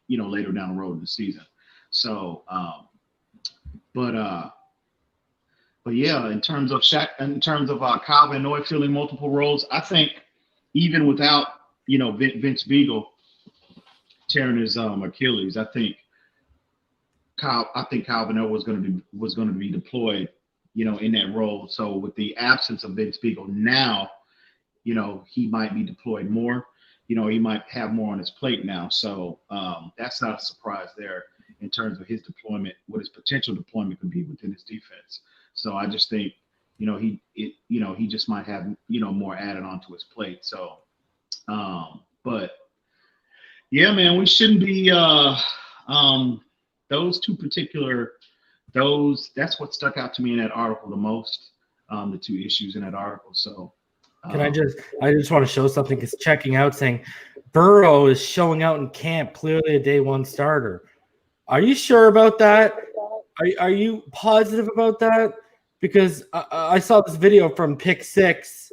Later down the road in the season. So, but yeah, in terms of Calvin Noy filling multiple roles, I think even without Vince Beagle tearing his Achilles, I think Calvin Noy was going to be deployed, in that role. So with the absence of Vince Beagle now, he might be deployed more. He might have more on his plate now. So that's not a surprise there in terms of his deployment, what his potential deployment could be within his defense. So I just think, he just might have, more added onto his plate. So, but yeah, man, we shouldn't be, those two particular, that's what stuck out to me in that article the most, the two issues in that article. So, I just want to show something. Because checking out saying Burrow is showing out in camp, clearly a day one starter. Are you sure about that? Are you positive about that? Because I saw this video from Pick 6,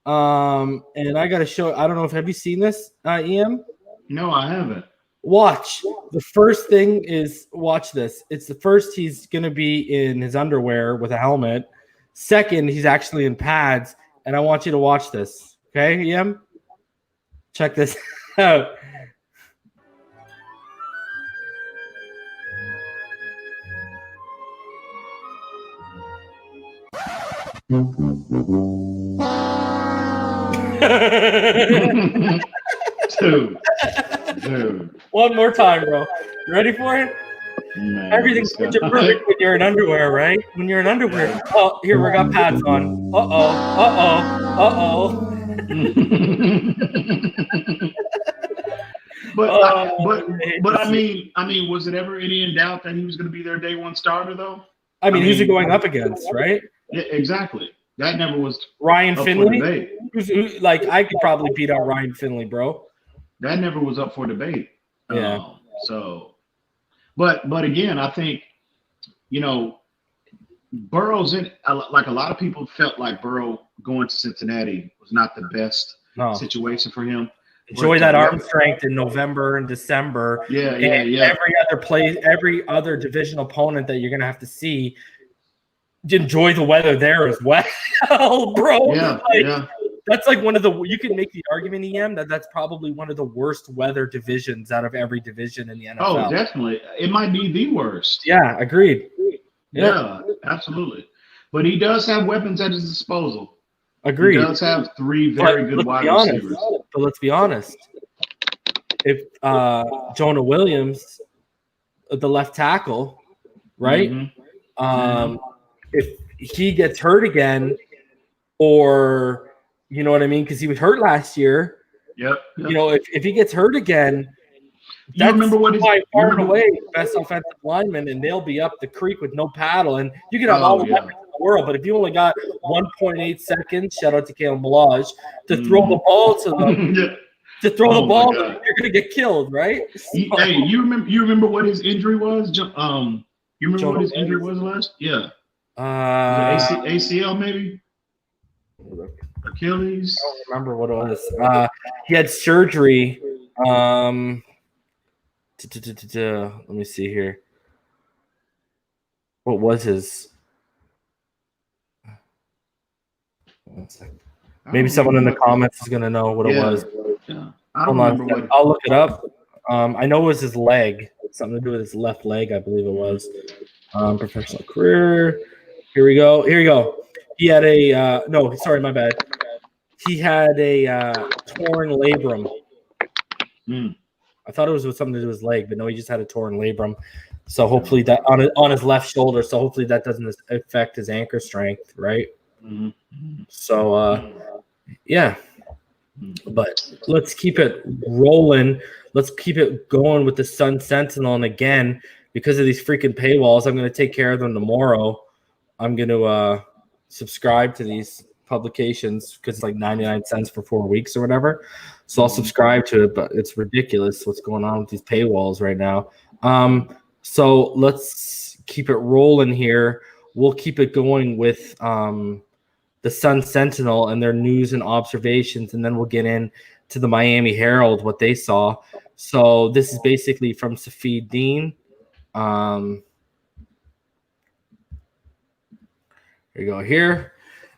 and I got to show. I don't know if have you seen this, EM? No, I haven't. Watch. The first thing is watch this. It's the first he's going to be in his underwear with a helmet. Second, he's actually in pads. And I want you to watch this. Okay, EM? Check this out. Dude. One more time, bro. You ready for it? Man, everything's picture perfect when you're in underwear, right? When you're in underwear. Oh, here we got pads on. But I mean, was it ever any in doubt that he was going to be their day one starter though? I mean, who's he going up against, right? Yeah, exactly. That never was Ryan Finley. I could probably beat out Ryan Finley, bro. That never was up for debate. Yeah. But again, I think, Burrow's in, like a lot of people felt like Burrow going to Cincinnati was not the best situation for him. Enjoy that arm strength in November and December. Yeah. Every other division opponent that you're going to have to see, enjoy the weather there as well, bro. Yeah. That's like one of the – you can make the argument, EM, that's probably one of the worst weather divisions out of every division in the NFL. Oh, definitely. It might be the worst. Yeah, agreed. Yeah, absolutely. But he does have weapons at his disposal. Agreed. He does have three very good wide receivers. But let's be honest. If Jonah Williams, the left tackle, right? If he gets hurt again or – you know what I mean? Because he was hurt last year. Yep. If he gets hurt again, that's far and away the best offensive lineman, and they'll be up the creek with no paddle. And you can have all the weapons in the world, but if you only got 1.8 seconds, shout out to Kalen Balaj, to throw the ball to them, you're gonna get killed, right? Hey, you remember what his injury was? You remember what his injury was last? Yeah. ACL maybe. Achilles. I don't remember what it was. He had surgery. Let me see here. What was his? One second. Maybe someone in the comments is gonna know what it was. Yeah. Hold on. I'll look it up. I know it was his leg. Something to do with his left leg, I believe it was. Professional career. Here we go. He had a my bad. He had a torn labrum. I thought it was with something to do with his leg, but no, he just had a torn labrum. So hopefully that on his left shoulder. So hopefully that doesn't affect his anchor strength, right? So yeah. But let's keep it rolling. Let's keep it going with the Sun Sentinel. And again, because of these freaking paywalls, I'm going to take care of them tomorrow. I'm going to subscribe to these publications because it's like 99 cents for 4 weeks or whatever. So I'll subscribe to it, but it's ridiculous what's going on with these paywalls right now. So let's keep it rolling here. We'll keep it going with the Sun Sentinel and their news and observations, and then we'll get into the Miami Herald, what they saw. So this is basically from Safid Dean. Here you go here.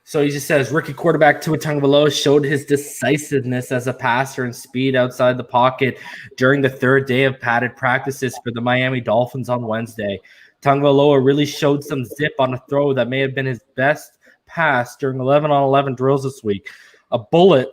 So he just says, rookie quarterback Tua Tagovailoa showed his decisiveness as a passer and speed outside the pocket during the third day of padded practices for the Miami Dolphins on Wednesday. Tagovailoa really showed some zip on a throw that may have been his best pass during 11-on-11 drills this week. A bullet,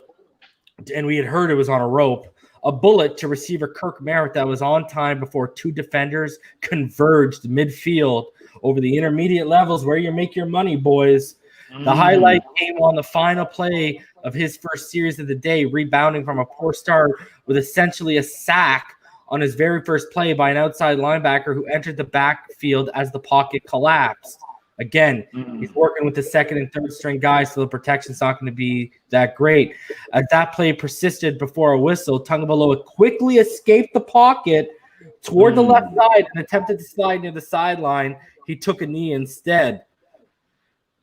and we had heard it was on a rope, a bullet to receiver Kirk Merritt that was on time before two defenders converged midfield over the intermediate levels where you make your money, boys. The highlight came on the final play of his first series of the day, rebounding from a poor start with essentially a sack on his very first play by an outside linebacker who entered the backfield as the pocket collapsed. Again, he's working with the second and third string guys, so the protection's not going to be that great. As that play persisted before a whistle, Tagovailoa quickly escaped the pocket toward the left side and attempted to slide near the sideline. He took a knee instead.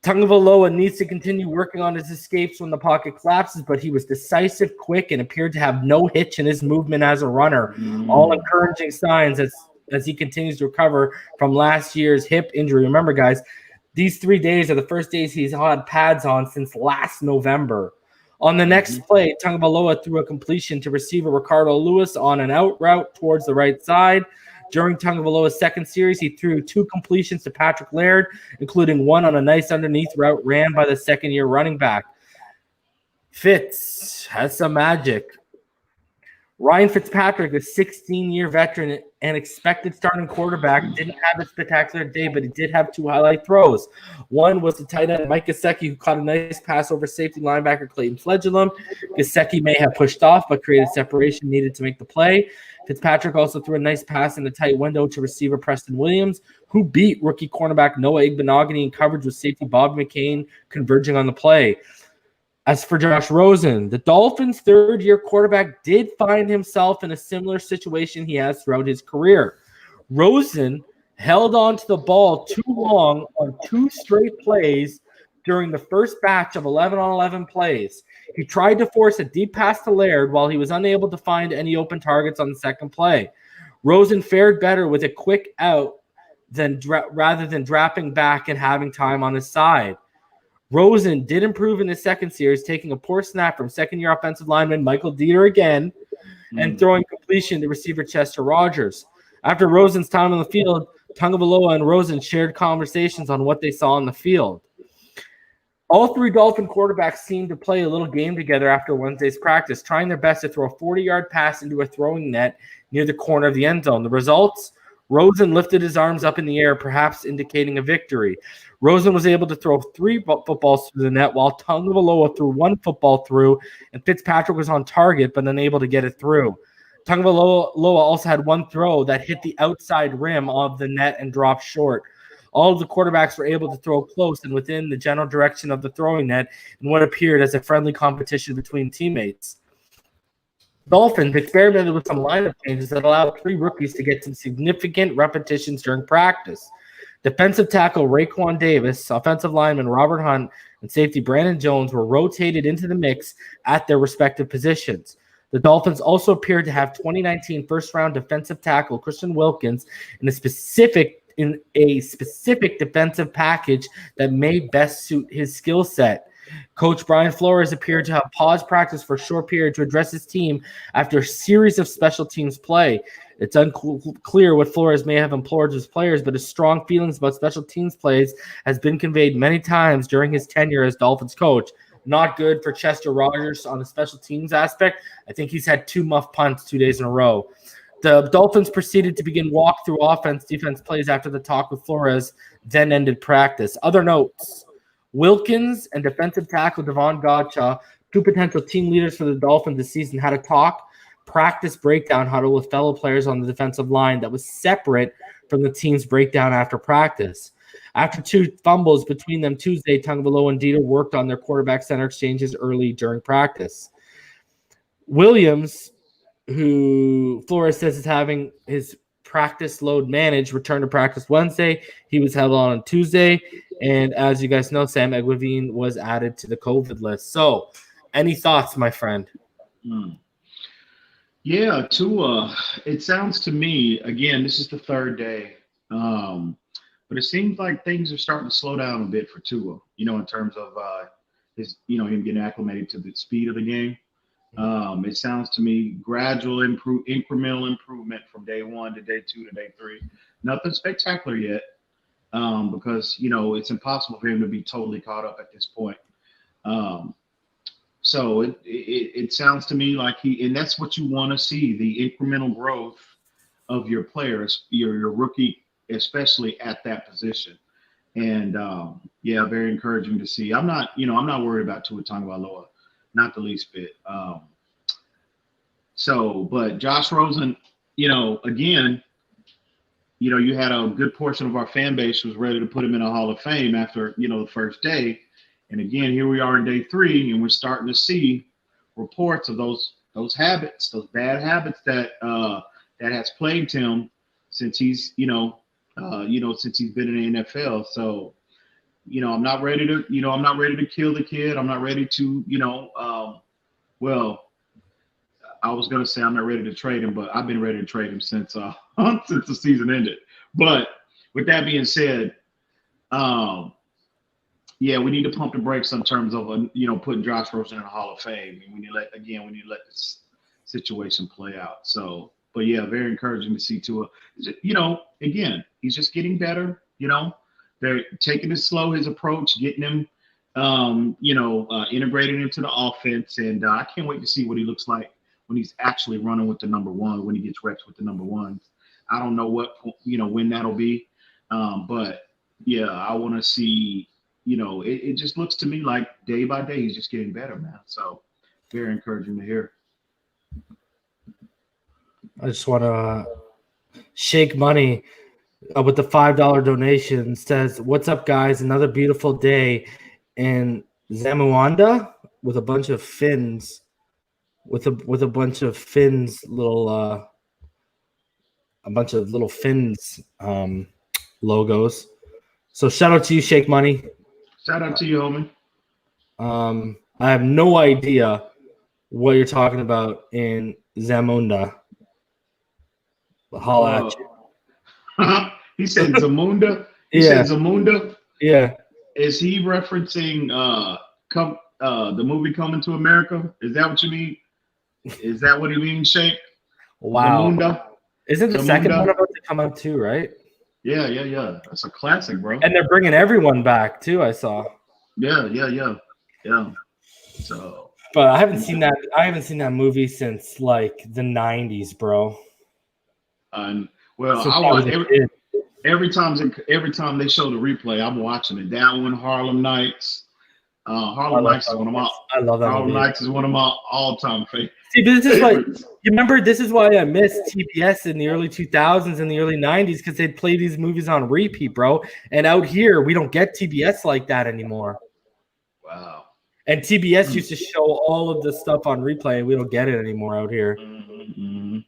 Tagovailoa needs to continue working on his escapes when the pocket collapses, but he was decisive, quick, and appeared to have no hitch in his movement as a runner. All encouraging signs as he continues to recover from last year's hip injury. Remember, guys, these 3 days are the first days he's had pads on since last November. On the next play, Tagovailoa threw a completion to receiver Ricardo Lewis on an out route towards the right side. During Tagovailoa's second series, he threw two completions to Patrick Laird, including one on a nice underneath route ran by the second-year running back. Fitz has some magic. Ryan Fitzpatrick, a 16-year veteran and expected starting quarterback, didn't have a spectacular day, but he did have two highlight throws. One was the tight end Mike Gesicki, who caught a nice pass over safety linebacker Clayton Fledglam. Gesicki may have pushed off, but created separation needed to make the play. Fitzpatrick also threw a nice pass in the tight window to receiver Preston Williams, who beat rookie cornerback Noah Igbenogany in coverage with safety Bob McCain converging on the play. As for Josh Rosen, the Dolphins' third-year quarterback did find himself in a similar situation he has throughout his career. Rosen held on to the ball too long on two straight plays during the first batch of 11-on-11 plays. He tried to force a deep pass to Laird while he was unable to find any open targets on the second play. Rosen fared better with a quick out rather than dropping back and having time on his side. Rosen did improve in the second series, taking a poor snap from second-year offensive lineman Michael Dieter again and throwing completion to receiver Chester Rogers. After Rosen's time on the field, Tagovailoa and Rosen shared conversations on what they saw on the field. All three Dolphin quarterbacks seemed to play a little game together after Wednesday's practice, trying their best to throw a 40-yard pass into a throwing net near the corner of the end zone. The results? Rosen lifted his arms up in the air, perhaps indicating a victory. Rosen was able to throw three footballs through the net, while Tagovailoa threw one football through, and Fitzpatrick was on target but unable to get it through. Tagovailoa also had one throw that hit the outside rim of the net and dropped short. All of the quarterbacks were able to throw close and within the general direction of the throwing net in what appeared as a friendly competition between teammates. Dolphins experimented with some lineup changes that allowed three rookies to get some significant repetitions during practice. Defensive tackle Raekwon Davis, offensive lineman Robert Hunt, and safety Brandon Jones were rotated into the mix at their respective positions. The Dolphins also appeared to have 2019 first-round defensive tackle Christian Wilkins in a specific defensive package that may best suit his skill set. Coach Brian Flores appeared to have paused practice for a short period to address his team after a series of special teams play. It's unclear what Flores may have implored his players, but his strong feelings about special teams plays has been conveyed many times during his tenure as Dolphins coach. Not good for Chester Rogers on the special teams aspect. I think he's had two muff punts 2 days in a row. The Dolphins proceeded to begin walk-through offense-defense plays after the talk with Flores, then ended practice. Other notes: Wilkins and defensive tackle Devon Godchaw, two potential team leaders for the Dolphins this season, had a practice breakdown huddle with fellow players on the defensive line that was separate from the team's breakdown after practice. After two fumbles between them Tuesday, Tagovailoa and Dieter worked on their quarterback-center exchanges early during practice. Williams, who Flores says is having his practice load managed, returned to practice Wednesday. He was held on Tuesday. And as you guys know, Sam Egwavine was added to the COVID list. So any thoughts, my friend? Yeah, Tua, it sounds to me, again, this is the third day, but it seems like things are starting to slow down a bit for Tua, in terms of his, him getting acclimated to the speed of the game. It sounds to me gradual incremental improvement from day 1 to day 2 to day 3. Nothing spectacular yet, because, it's impossible for him to be totally caught up at this point. So it sounds to me like and that's what you want to see, the incremental growth of your players, your rookie, especially at that position. And very encouraging to see. I'm not worried about Tua Tagovailoa, not the least bit. But Josh Rosen, again, you had a good portion of our fan base was ready to put him in a Hall of Fame after, the first day. And again, here we are in day 3, and we're starting to see reports of those habits, those bad habits that has plagued him since he's since he's been in the NFL. So, I'm not ready to kill the kid. I'm not ready to I was gonna say I'm not ready to trade him, but I've been ready to trade him since since the season ended. But with that being said, we need to pump the brakes in terms of putting Josh Rosen in the Hall of Fame. And we need to let this situation play out. So, but very encouraging to see Tua. Again, he's just getting better. They're taking it slow, his approach, getting him, integrated into the offense, and I can't wait to see what he looks like when he's actually running with the number 1, when he gets reps with the number 1s. I don't know when that'll be, but I want to see. It just looks to me like day by day he's just getting better, man. So very encouraging to hear. I just want to shake money with the $5 donation. Says, "What's up, guys? Another beautiful day in Zamunda with a bunch of fins, with a bunch of fins, a bunch of little fins logos." So shout out to you, Shake Money. Shout out to you, homie. I have no idea what you're talking about in Zamunda. Holla at you. He said Zamunda. Said Zamunda. Yeah. Is he referencing the movie Coming to America? Is that what you mean? Is that what he means, Shake? Wow. Zamunda? Isn't the second one about to come out too, right? Yeah. That's a classic, bro. And they're bringing everyone back too, I saw. Yeah. So, but I haven't seen that. I haven't seen that movie since like the 90s, bro. Every time they show the replay, I'm watching it. That one, Harlem Nights. Harlem Nights is one of my. I love that. Harlem Nights is one of my all-time favorites. See, this is like, you remember, this is why I missed TBS in the early 2000s and the early 90s, because they'd play these movies on repeat, bro. And out here, we don't get TBS like that anymore. Wow. And TBS used to show all of the stuff on replay, and we don't get it anymore out here. Mm-hmm.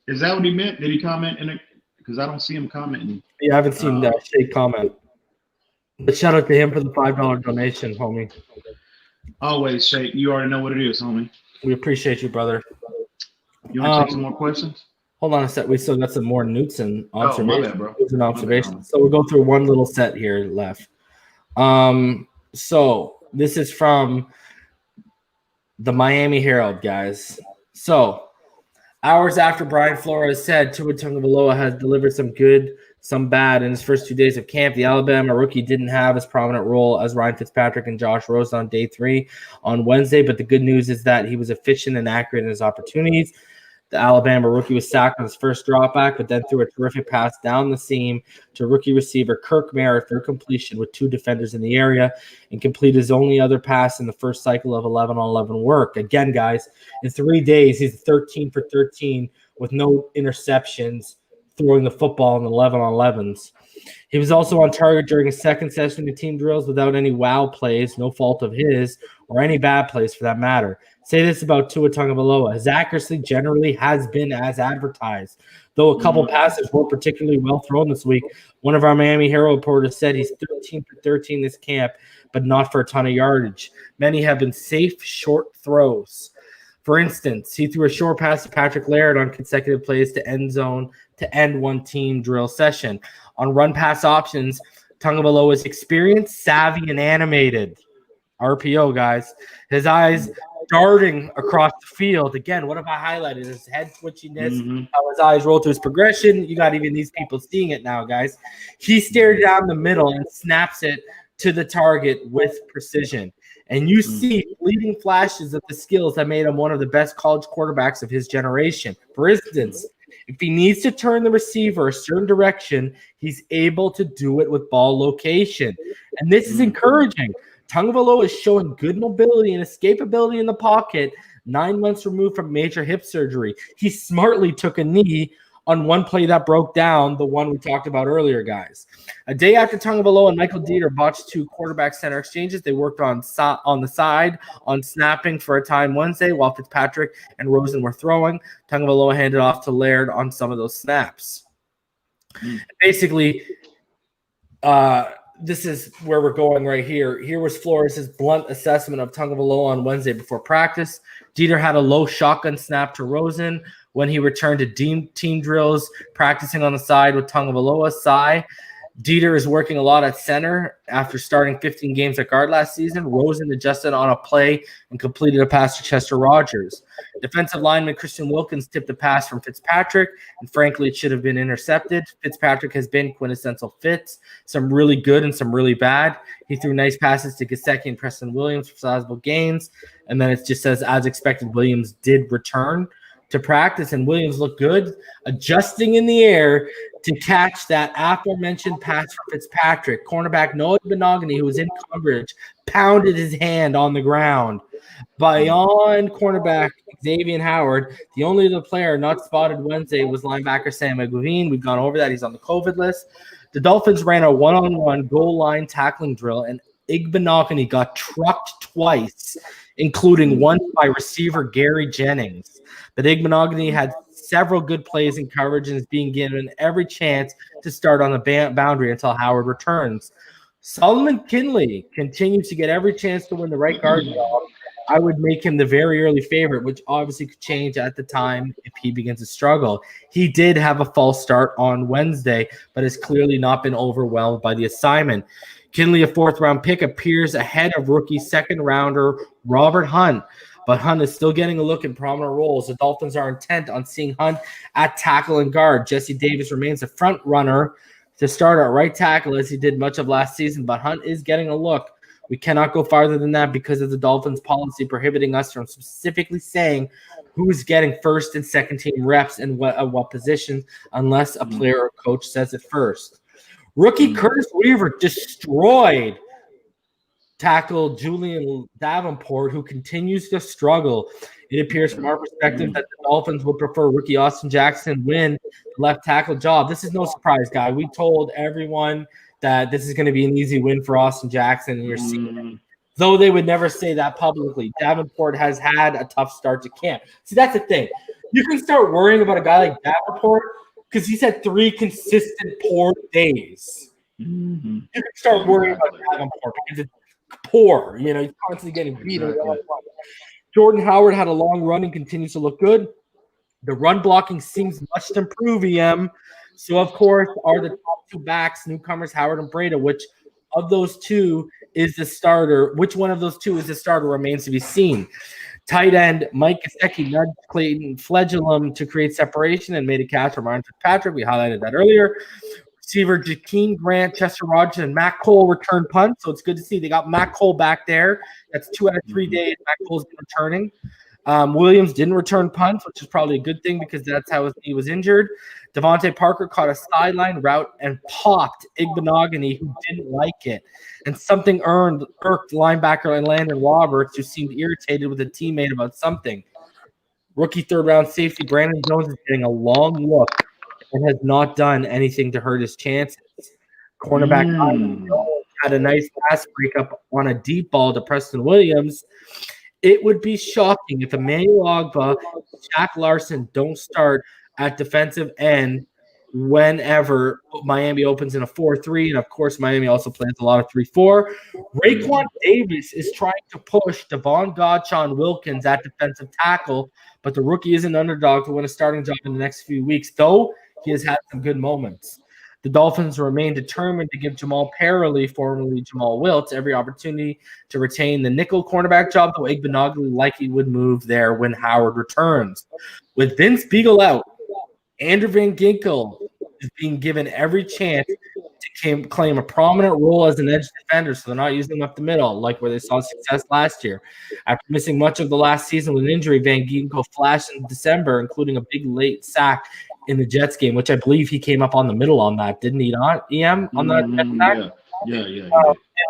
Is that what he meant? Did he comment in it? Because I don't see him commenting. Yeah, I haven't seen that Shake comment. But shout out to him for the $5 donation, homie. Always, Shake. You already know what it is, homie. We appreciate you, brother. You want to take some more questions? Hold on a sec. We still got some more newts and observations. My bad, bro. And observations. So we'll go through one little set here left. So this is from the Miami Herald, guys. So hours after Brian Flores said Tua Tagovailoa has delivered some good, some bad in his first 2 days of camp, the Alabama rookie didn't have as prominent role as Ryan Fitzpatrick and Josh Rosen on day 3 on Wednesday, but the good news is that he was efficient and accurate in his opportunities. The Alabama rookie was sacked on his first dropback, but then threw a terrific pass down the seam to rookie receiver Kirk Merritt for completion with 2 defenders in the area and completed his only other pass in the first cycle of 11-on-11 work. Again, guys, in 3 days, he's 13 for 13 with no interceptions, throwing the football in 11-on-11s. He was also on target during his second session of team drills without any wow plays, no fault of his, or any bad plays for that matter. Say this about Tua Tagovailoa. His accuracy generally has been as advertised, though a couple passes were particularly well thrown this week. One of our Miami Herald reporters said he's 13 for 13 this camp, but not for a ton of yardage. Many have been safe, short throws. For instance, he threw a short pass to Patrick Laird on consecutive plays to end zone to end one team drill session. On run pass options, Tagovailoa is experienced, savvy, and animated. RPO, guys. His eyes darting across the field. Again, what have I highlighted? His head twitchiness, how his eyes roll through his progression. You got even these people seeing it now, guys. He stared down the middle and snaps it to the target with precision. And you see fleeting flashes of the skills that made him one of the best college quarterbacks of his generation. For instance, if he needs to turn the receiver a certain direction, he's able to do it with ball location. And this is encouraging. Tagovailoa is showing good mobility and escapability in the pocket 9 months removed from major hip surgery. He smartly took a knee on one play that broke down, the one we talked about earlier, guys. A day after Tagovailoa and Michael Dieter botched 2 quarterback center exchanges, they worked on the side on snapping for a time Wednesday while Fitzpatrick and Rosen were throwing. Tagovailoa handed off to Laird on some of those snaps. Basically, this is where we're going right here. Here was Flores' blunt assessment of Tagovailoa on Wednesday before practice. Dieter had a low shotgun snap to Rosen when he returned to team drills, practicing on the side with Tagovailoa. Dieter is working a lot at center after starting 15 games at guard last season. Rosen adjusted on a play and completed a pass to Chester Rogers. Defensive lineman Christian Wilkins tipped a pass from Fitzpatrick, and frankly, it should have been intercepted. Fitzpatrick has been quintessential Fitz, some really good and some really bad. He threw nice passes to Gesicki and Preston Williams for sizable gains, and then it just says, as expected, Williams did return to practice, and Williams looked good, adjusting in the air to catch that aforementioned pass from Fitzpatrick. Cornerback Noah Benogany, who was in coverage, pounded his hand on the ground. Beyond cornerback Xavier Howard, the only other player not spotted Wednesday was linebacker Sam McGoveen. We've gone over that. He's on the COVID list. The Dolphins ran a one-on-one goal line tackling drill, and Benogany got trucked twice, including one by receiver Gary Jennings. But Benogany had several good plays in coverage and is being given every chance to start on the boundary until Howard returns. Solomon Kinley continues to get every chance to win the right guard job. I would make him the very early favorite, which obviously could change at the time if he begins to struggle. He did have a false start on Wednesday, but has clearly not been overwhelmed by the assignment. Kinley, a fourth-round pick, appears ahead of rookie second-rounder Robert Hunt, but Hunt is still getting a look in prominent roles. The Dolphins are intent on seeing Hunt at tackle and guard. Jesse Davis remains a front runner to start at right tackle as he did much of last season, but Hunt is getting a look. We cannot go farther than that because of the Dolphins' policy prohibiting us from specifically saying who's getting first and second team reps and what positions unless a player or coach says it first. Rookie Curtis Weaver destroyed tackle Julian Davenport, who continues to struggle. It appears from our perspective that the Dolphins would prefer rookie Austin Jackson win the left tackle job. This is no surprise, guy. We told everyone that this is going to be an easy win for Austin Jackson, and you're seeing it. Though they would never say that publicly. Davenport has had a tough start to camp. See, that's the thing. You can start worrying about a guy like Davenport because he's had 3 consistent poor days. You can start worrying about Davenport because it's poor. You know, he's constantly getting beat. Exactly. Jordan Howard had a long run and continues to look good. The run blocking seems much to improve, EM. So, of course, are the top 2 backs, newcomers Howard and Breda. Which of those 2 is the starter? Which one of those 2 is the starter remains to be seen. Tight end Mike Gesicki nudged Clayton Fledgulum to create separation and made a catch from Ryan Fitzpatrick. We highlighted that earlier. Receiver Jakeem Grant, Chester Rogers, and Matt Cole returned punts. So it's good to see they got Matt Cole back there. That's 2 out of 3 days Matt Cole's been returning. Williams didn't return punts, which is probably a good thing because that's how he was injured. Devontae Parker caught a sideline route and popped Benogany, who didn't like it. And something irked linebacker and Landon Roberts, who seemed irritated with a teammate about something. Rookie third-round safety Brandon Jones is getting a long look and has not done anything to hurt his chances. Cornerback had a nice pass breakup on a deep ball to Preston Williams. It would be shocking if Emmanuel Ogbah and Shaq Larson don't start at defensive end whenever Miami opens in a 4-3. And, of course, Miami also plays a lot of 3-4. Raekwon Davis is trying to push Devon Godchon Wilkins at defensive tackle, but the rookie is an underdog to win a starting job in the next few weeks, though he has had some good moments. The Dolphins remain determined to give Jamal Parley, formerly Jamal Wiltz, every opportunity to retain the nickel cornerback job, though Igbenogany likely would move there when Howard returns. With Vince Beagle out, Andrew Van Ginkel is being given every chance to claim a prominent role as an edge defender, so they're not using him up the middle like where they saw success last year. After missing much of the last season with an injury, Van Ginkel flashed in December, including a big late sack in the Jets game, which I believe he came up on the middle on that, didn't he? Not EM on that sack? Yeah.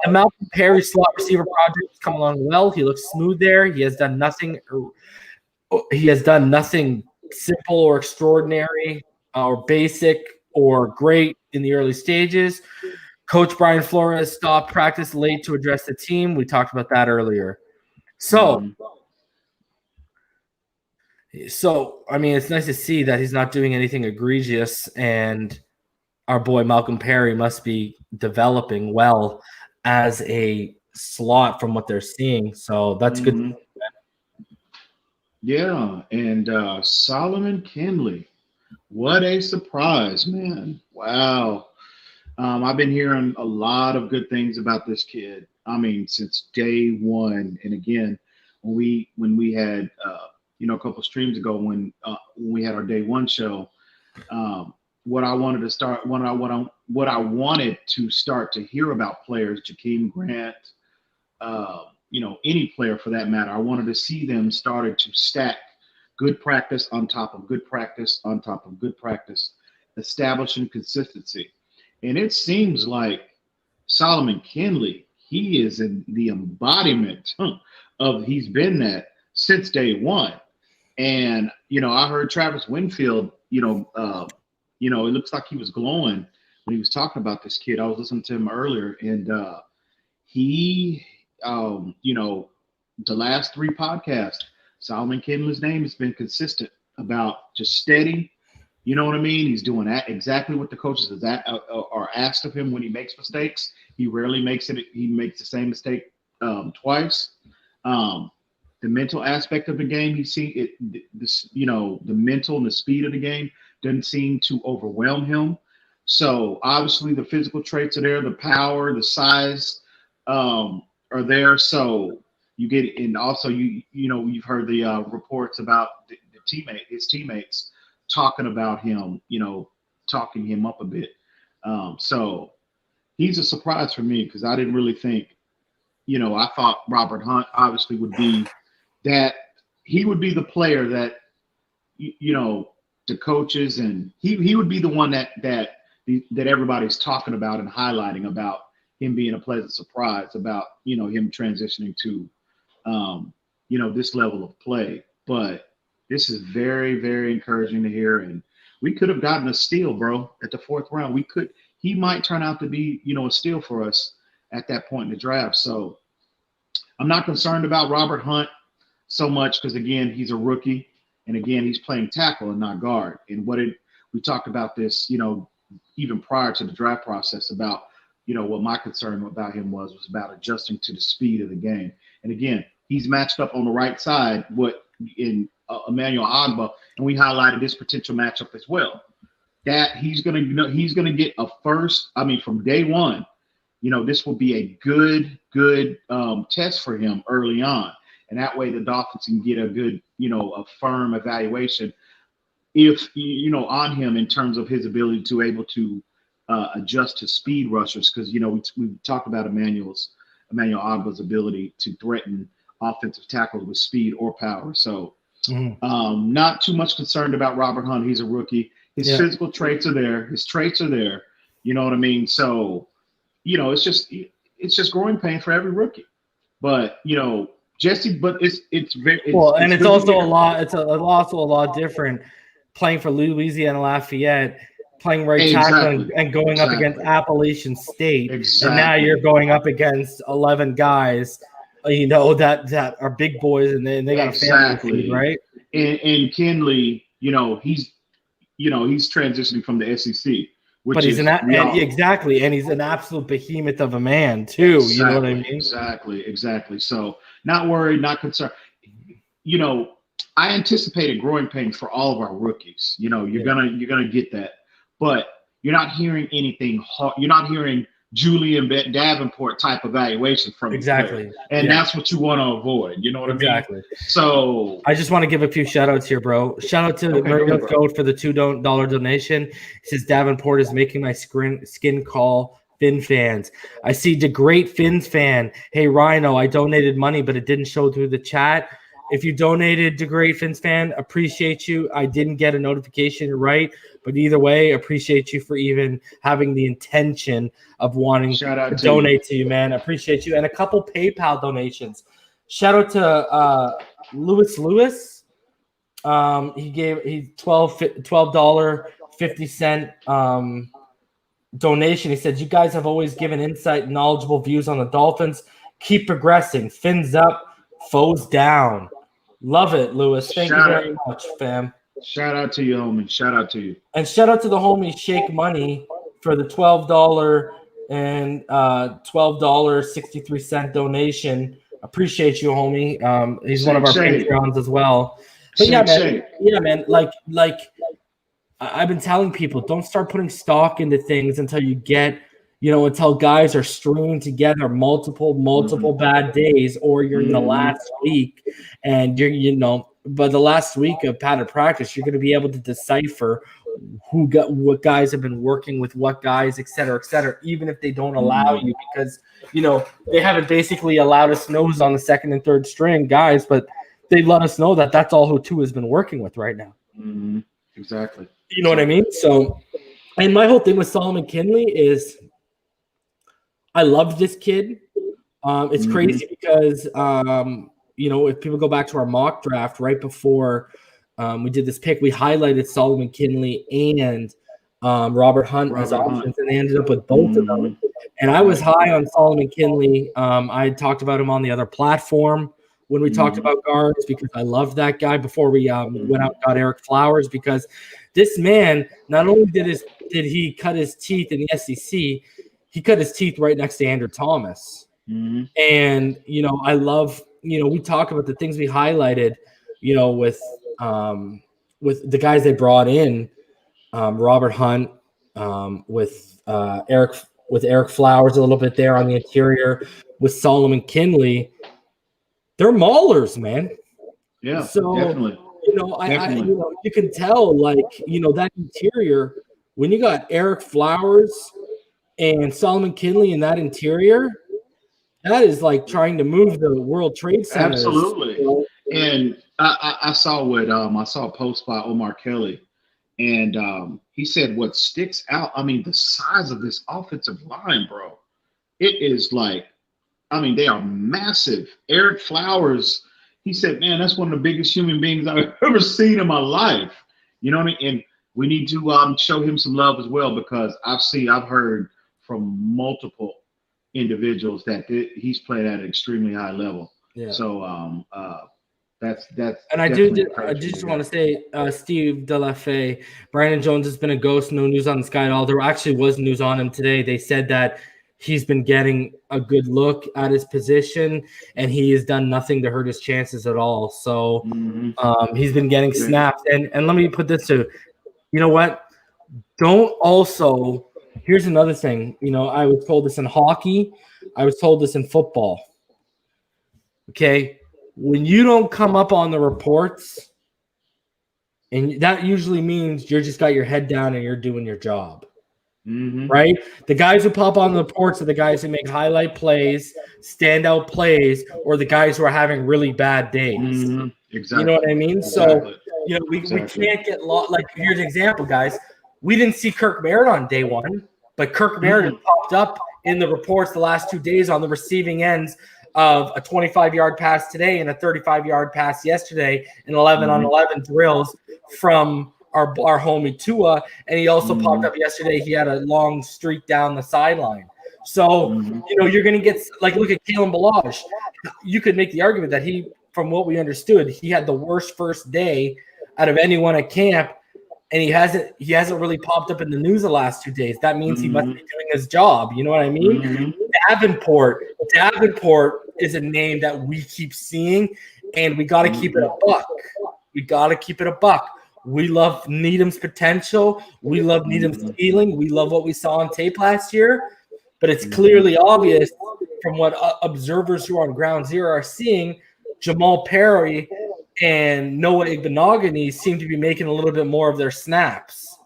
The Malcolm Perry slot receiver project is coming along well. He looks smooth there. He has done nothing. Simple or extraordinary or basic or great in the early stages. Coach Brian Flores stopped practice late to address the team. We talked about that earlier. So, I mean, it's nice to see that he's not doing anything egregious, and our boy Malcolm Perry must be developing well as a slot from what they're seeing. So that's good. Yeah, and Solomon Kindley, what a surprise, man. Wow. I've been hearing a lot of good things about this kid. I mean, since day one. And again, when we had a couple streams ago when we had our day one show, what I wanted to start to hear about players, Jakeem Grant, any player for that matter, I wanted to see them started to stack good practice on top of good practice on top of good practice, establishing consistency. And it seems like Solomon Kindley, he is in the embodiment of he's been that since day one. And, I heard Travis Winfield, it looks like he was glowing when he was talking about this kid. I was listening to him earlier, and he the last 3 podcasts, Solomon Kindley's name has been consistent about just steady. You know what I mean? He's doing exactly what the coaches are asked of him when he makes mistakes. He rarely makes it. He makes the same mistake twice. The mental aspect of the game, the mental and the speed of the game doesn't seem to overwhelm him. So obviously the physical traits are there, the power, the size, are there, so you get it, and also you've heard the reports about his teammates talking about him, talking him up a bit. So he's a surprise for me because I didn't really think, I thought Robert Hunt obviously would be that he would be the player that the coaches, and he would be the one that everybody's talking about and highlighting about him being a pleasant surprise about, him transitioning to, this level of play. But this is very, very encouraging to hear. And we could have gotten a steal, bro, at the 4th round. He might turn out to be, a steal for us at that point in the draft. So I'm not concerned about Robert Hunt so much because, again, he's a rookie. And, again, he's playing tackle and not guard. And we talked about this, even prior to the draft process about, what my concern about him was about adjusting to the speed of the game. And again, he's matched up on the right side in Emmanuel Ogbah, and we highlighted this potential matchup as well. That he's going to get a first. I mean, from day one, this will be a good test for him early on, and that way the Dolphins can get a good, a firm evaluation on him in terms of his ability to able to adjust to speed rushers, because we talked about Emmanuel Ogbah's ability to threaten offensive tackles with speed or power. So not too much concerned about Robert Hunt. He's a rookie. His physical traits are there. His traits are there. You know what I mean? So it's just growing pain for every rookie. But Jesse, but it's very well, and it's also a lot. It's also a lot different playing for Louisiana Lafayette, playing right tackle and going up against Appalachian State, and now you're going up against 11 guys, that are big boys, and they got a family, right? And Kindley, he's transitioning from the SEC. But he's exactly, and he's an absolute behemoth of a man too. Exactly, you know what I mean? Exactly. So not worried, not concerned. I anticipated growing pains for all of our rookies. You're gonna get that, but you're not hearing anything hard. You're not hearing Julian Davenport type evaluation from exactly, and that's what you want to avoid. You know what I mean? Exactly. So I just want to give a few shout outs here, bro. Shout out to Mario Goat for the $2 donation. He says Davenport is making my skin call. Fin fans, I see the great Fins fan. Hey Rhino, I donated money, but it didn't show through the chat. If you donated to Great Fins fan, appreciate you. I didn't get a notification, right? But either way, appreciate you for even having the intention of wanting to donate to you, man. Appreciate you. And a couple PayPal donations. Shout out to Lewis. He gave $12.50 donation. He said, you guys have always given insight and knowledgeable views on the Dolphins. Keep progressing. Fins up, foes down. Love it, Lewis. Thank you very much, fam. Shout out to you, homie. Shout out to you. And shout out to the homie Shake Money for the $12 and $12.63 donation. Appreciate you, homie. He's one of our Patreons as well. But man. Like I've been telling people, don't start putting stock into things until you get, until guys are stringing together multiple bad days, or you're in the last week and by the last week of padded practice, you're going to be able to decipher what guys have been working with what guys, et cetera, even if they don't allow you, because, they haven't basically allowed us nose on the second and third string guys, but they let us know that that's all who Tua has been working with right now. Mm-hmm. Exactly. You know what I mean? So, and my whole thing with Solomon Kinley is I love this kid. It's crazy because, if people go back to our mock draft right before we did this pick, we highlighted Solomon Kinley and Robert Hunt as options, and they ended up with both of them. And I was high on Solomon Kinley. I had talked about him on the other platform when we talked about guards, because I loved that guy before we went out and got Eric Flowers, because this man, not only did he cut his teeth in the SEC, he cut his teeth right next to Andrew Thomas. Mm-hmm. And, I love, we talk about the things we highlighted, with the guys they brought in, Robert Hunt, with Eric Flowers a little bit there on the interior, with Solomon Kinley. They're maulers, man. Yeah, so, definitely. You can tell, that interior, when you got Eric Flowers and Solomon Kinley in that interior, that is like trying to move the World Trade Center. Absolutely. And I saw a post by Omar Kelly, and he said what sticks out, the size of this offensive line, bro. It is they are massive. Eric Flowers, he said, man, that's one of the biggest human beings I've ever seen in my life. You know what I mean? And we need to show him some love as well, because I've heard from multiple individuals that he's playing at an extremely high level. Yeah. So that's and I just want to say, Steve Delafaye, Brandon Jones has been a ghost. No news on this guy at all. There actually was news on him today. They said that he's been getting a good look at his position, and he has done nothing to hurt his chances at all. So he's been getting snaps. And let me put this to, you know what? Here's another thing. I was told this in hockey. I was told this in football. Okay? When you don't come up on the reports, and that usually means you're just got your head down and you're doing your job. Right? The guys who pop on the reports are the guys who make highlight plays, standout plays, or the guys who are having really bad days. Exactly. You know what I mean? Exactly. So, we can't get lost. Like, here's an example, guys. We didn't see Kirk Merritt on day one, but Kirk Merritt popped up in the reports the last 2 days on the receiving ends of a 25-yard pass today and a 35-yard pass yesterday, and 11-on-11 drills from our homie Tua, and he also popped up yesterday. He had a long streak down the sideline. So, you're going to get, look at Kalen Balazs. You could make the argument that from what we understood, he had the worst first day out of anyone at camp, and he hasn't really popped up in the news the last 2 days. That means he must be doing his job. You know what I mean? Davenport is a name that we keep seeing, and we got to keep it a buck. We love Needham's potential. We love Needham's ceiling. We love what we saw on tape last year, but it's clearly obvious from what observers who are on ground zero are seeing, Jamal Perry and Noah Igbenogany seem to be making a little bit more of their snaps.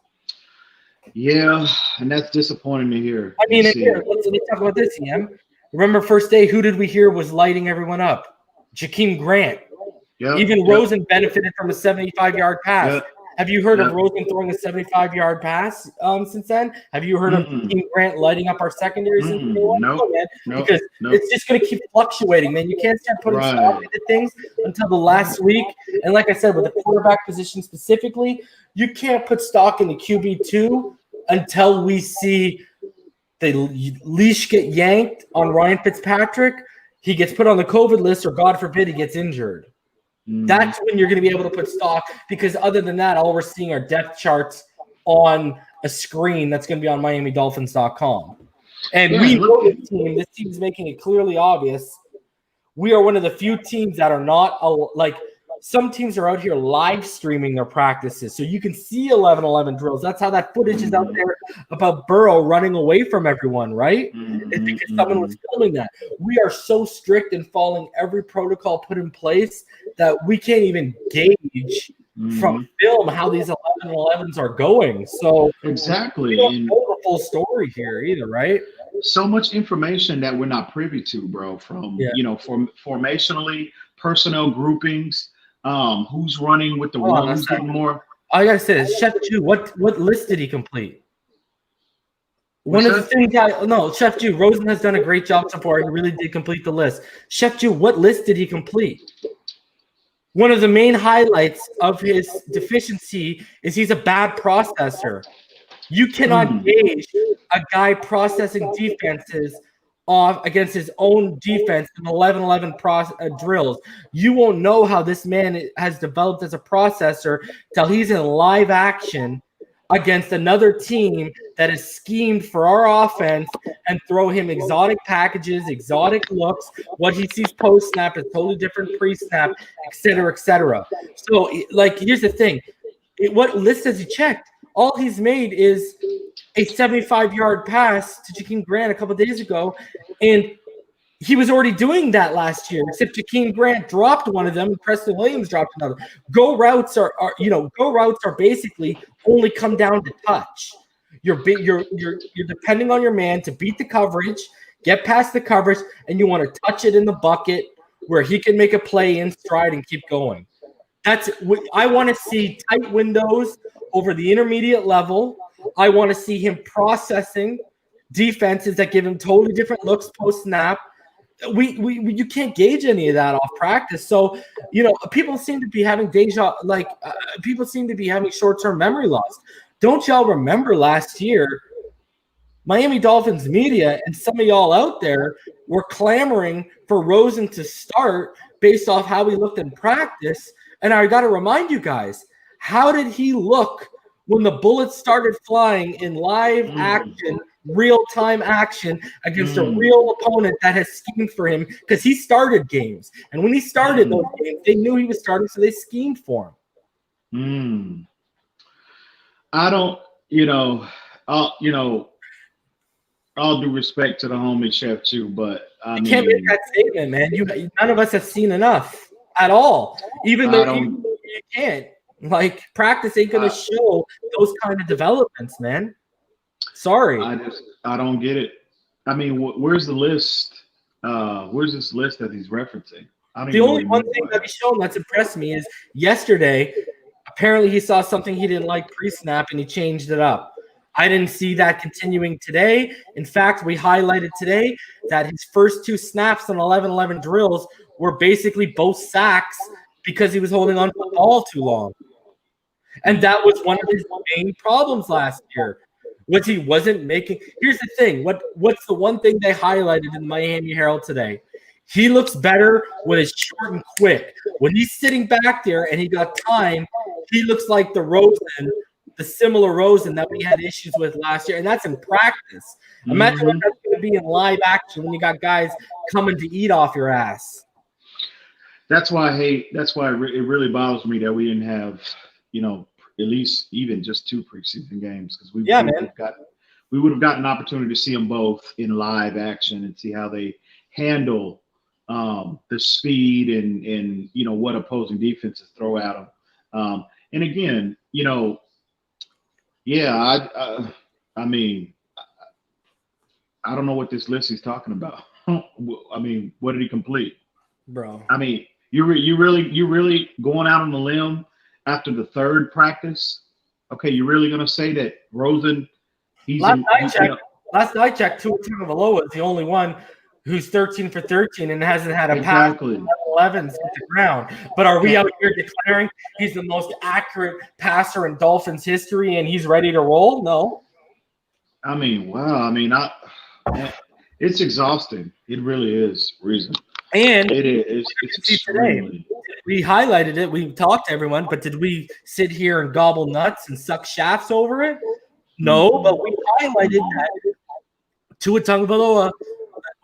Yeah, and that's disappointing to hear. I mean, here, let's talk about this, EM. Remember first day, who did we hear was lighting everyone up? Jakeem Grant. Yep, Even Rosen benefited from a 75-yard pass. Yep. Have you heard of Rosen throwing a 75-yard pass since then? Have you heard of Jakeem Grant lighting up our secondary since day one? No, man. Because it's just going to keep fluctuating, man. You can't start putting stock into things until the last week. And like I said, with the quarterback position specifically, you can't put stock in the QB2 until we see the leash get yanked on Ryan Fitzpatrick. He gets put on the COVID list, or God forbid, he gets injured. That's when you're going to be able to put stock, because other than that, all we're seeing are depth charts on a screen that's going to be on MiamiDolphins.com. And we know this team is making it clearly obvious. We are one of the few teams that are not like some teams are out here live streaming their practices. So you can see 11-11 drills. That's how that footage is out there about Burrow running away from everyone, right? It's because someone was filming that. We are so strict in following every protocol put in place that we can't even gauge from film how these 11-11s are going. So exactly, we don't know the full story here either, right? So much information that we're not privy to, bro, from formationally, personnel groupings, who's running with the one, who's getting more. I gotta say this, Chef Jew, what list did he complete? One of the things Chef Jew, Rosen has done a great job so far. He really did complete the list. Chef Jew, what list did he complete? One of the main highlights of his deficiency is he's a bad processor. You cannot gauge a guy processing defenses off against his own defense in 11-11 drills. You won't know how this man has developed as a processor till he's in live action against another team that is schemed for our offense and throw him exotic packages, exotic looks. What he sees post-snap is totally different pre-snap, et cetera, et cetera. So, here's the thing. What list has he checked? All he's made is a 75-yard pass to Jakeem Grant a couple days ago, and he was already doing that last year, except Jakeem Grant dropped one of them and Preston Williams dropped another. Go routes are basically only come down to touch. You're depending on your man to beat the coverage, get past the coverage, and you want to touch it in the bucket where he can make a play in stride and keep going. That's what I want to see, tight windows over the intermediate level. I want to see him processing defenses that give him totally different looks post-snap. You can't gauge any of that off practice. So, people seem to be having people seem to be having short-term memory loss. Don't y'all remember last year, Miami Dolphins media and some of y'all out there were clamoring for Rosen to start based off how he looked in practice. And I got to remind you guys, how did he look when the bullets started flying in live action, real-time action against a real opponent that has schemed for him? Because he started games. And when he started those games, they knew he was starting, so they schemed for him. I don't, all due respect to the homie Chef Chew, but you can't make that statement, man. None of us have seen enough at all. Even though you can't. Practice ain't going to show those kind of developments, man. Sorry. I don't get it. I mean, where's the list? Where's this list that he's referencing? The only one thing that he's shown that's impressed me is yesterday, apparently he saw something he didn't like pre-snap and he changed it up. I didn't see that continuing today. In fact, we highlighted today that his first 2 snaps on 11-11 drills were basically both sacks because he was holding on to the ball too long. And that was one of his main problems last year, was he wasn't making – here's the thing. What's the one thing they highlighted in the Miami Herald today? He looks better when it's short and quick. When he's sitting back there and he got time, he looks like the Rosen the similar Rosen that we had issues with last year, and that's in practice. Imagine what that's going to be in live action when you got guys coming to eat off your ass. That's why it really bothers me that we didn't have, at least even just 2 preseason games, because we would have gotten an opportunity to see them both in live action and see how they handle the speed and what opposing defenses throw at them. And again, I mean, I don't know what this list he's talking about. I mean, what did he complete, bro? I mean, you really going out on the limb after the 3rd practice? Okay, you're really gonna say that Rosen? Last I checked, Tua Tagovailoa is the only one who's 13 for 13 and hasn't had a pass 11s hit the ground. But are we out here declaring he's the most accurate passer in Dolphins history and he's ready to roll? No. I mean, wow. I mean, it's exhausting. It really is, Reason. And it is. It's today. We highlighted it. We talked to everyone, but did we sit here and gobble nuts and suck shafts over it? No, but we highlighted that Tua Tagovailoa,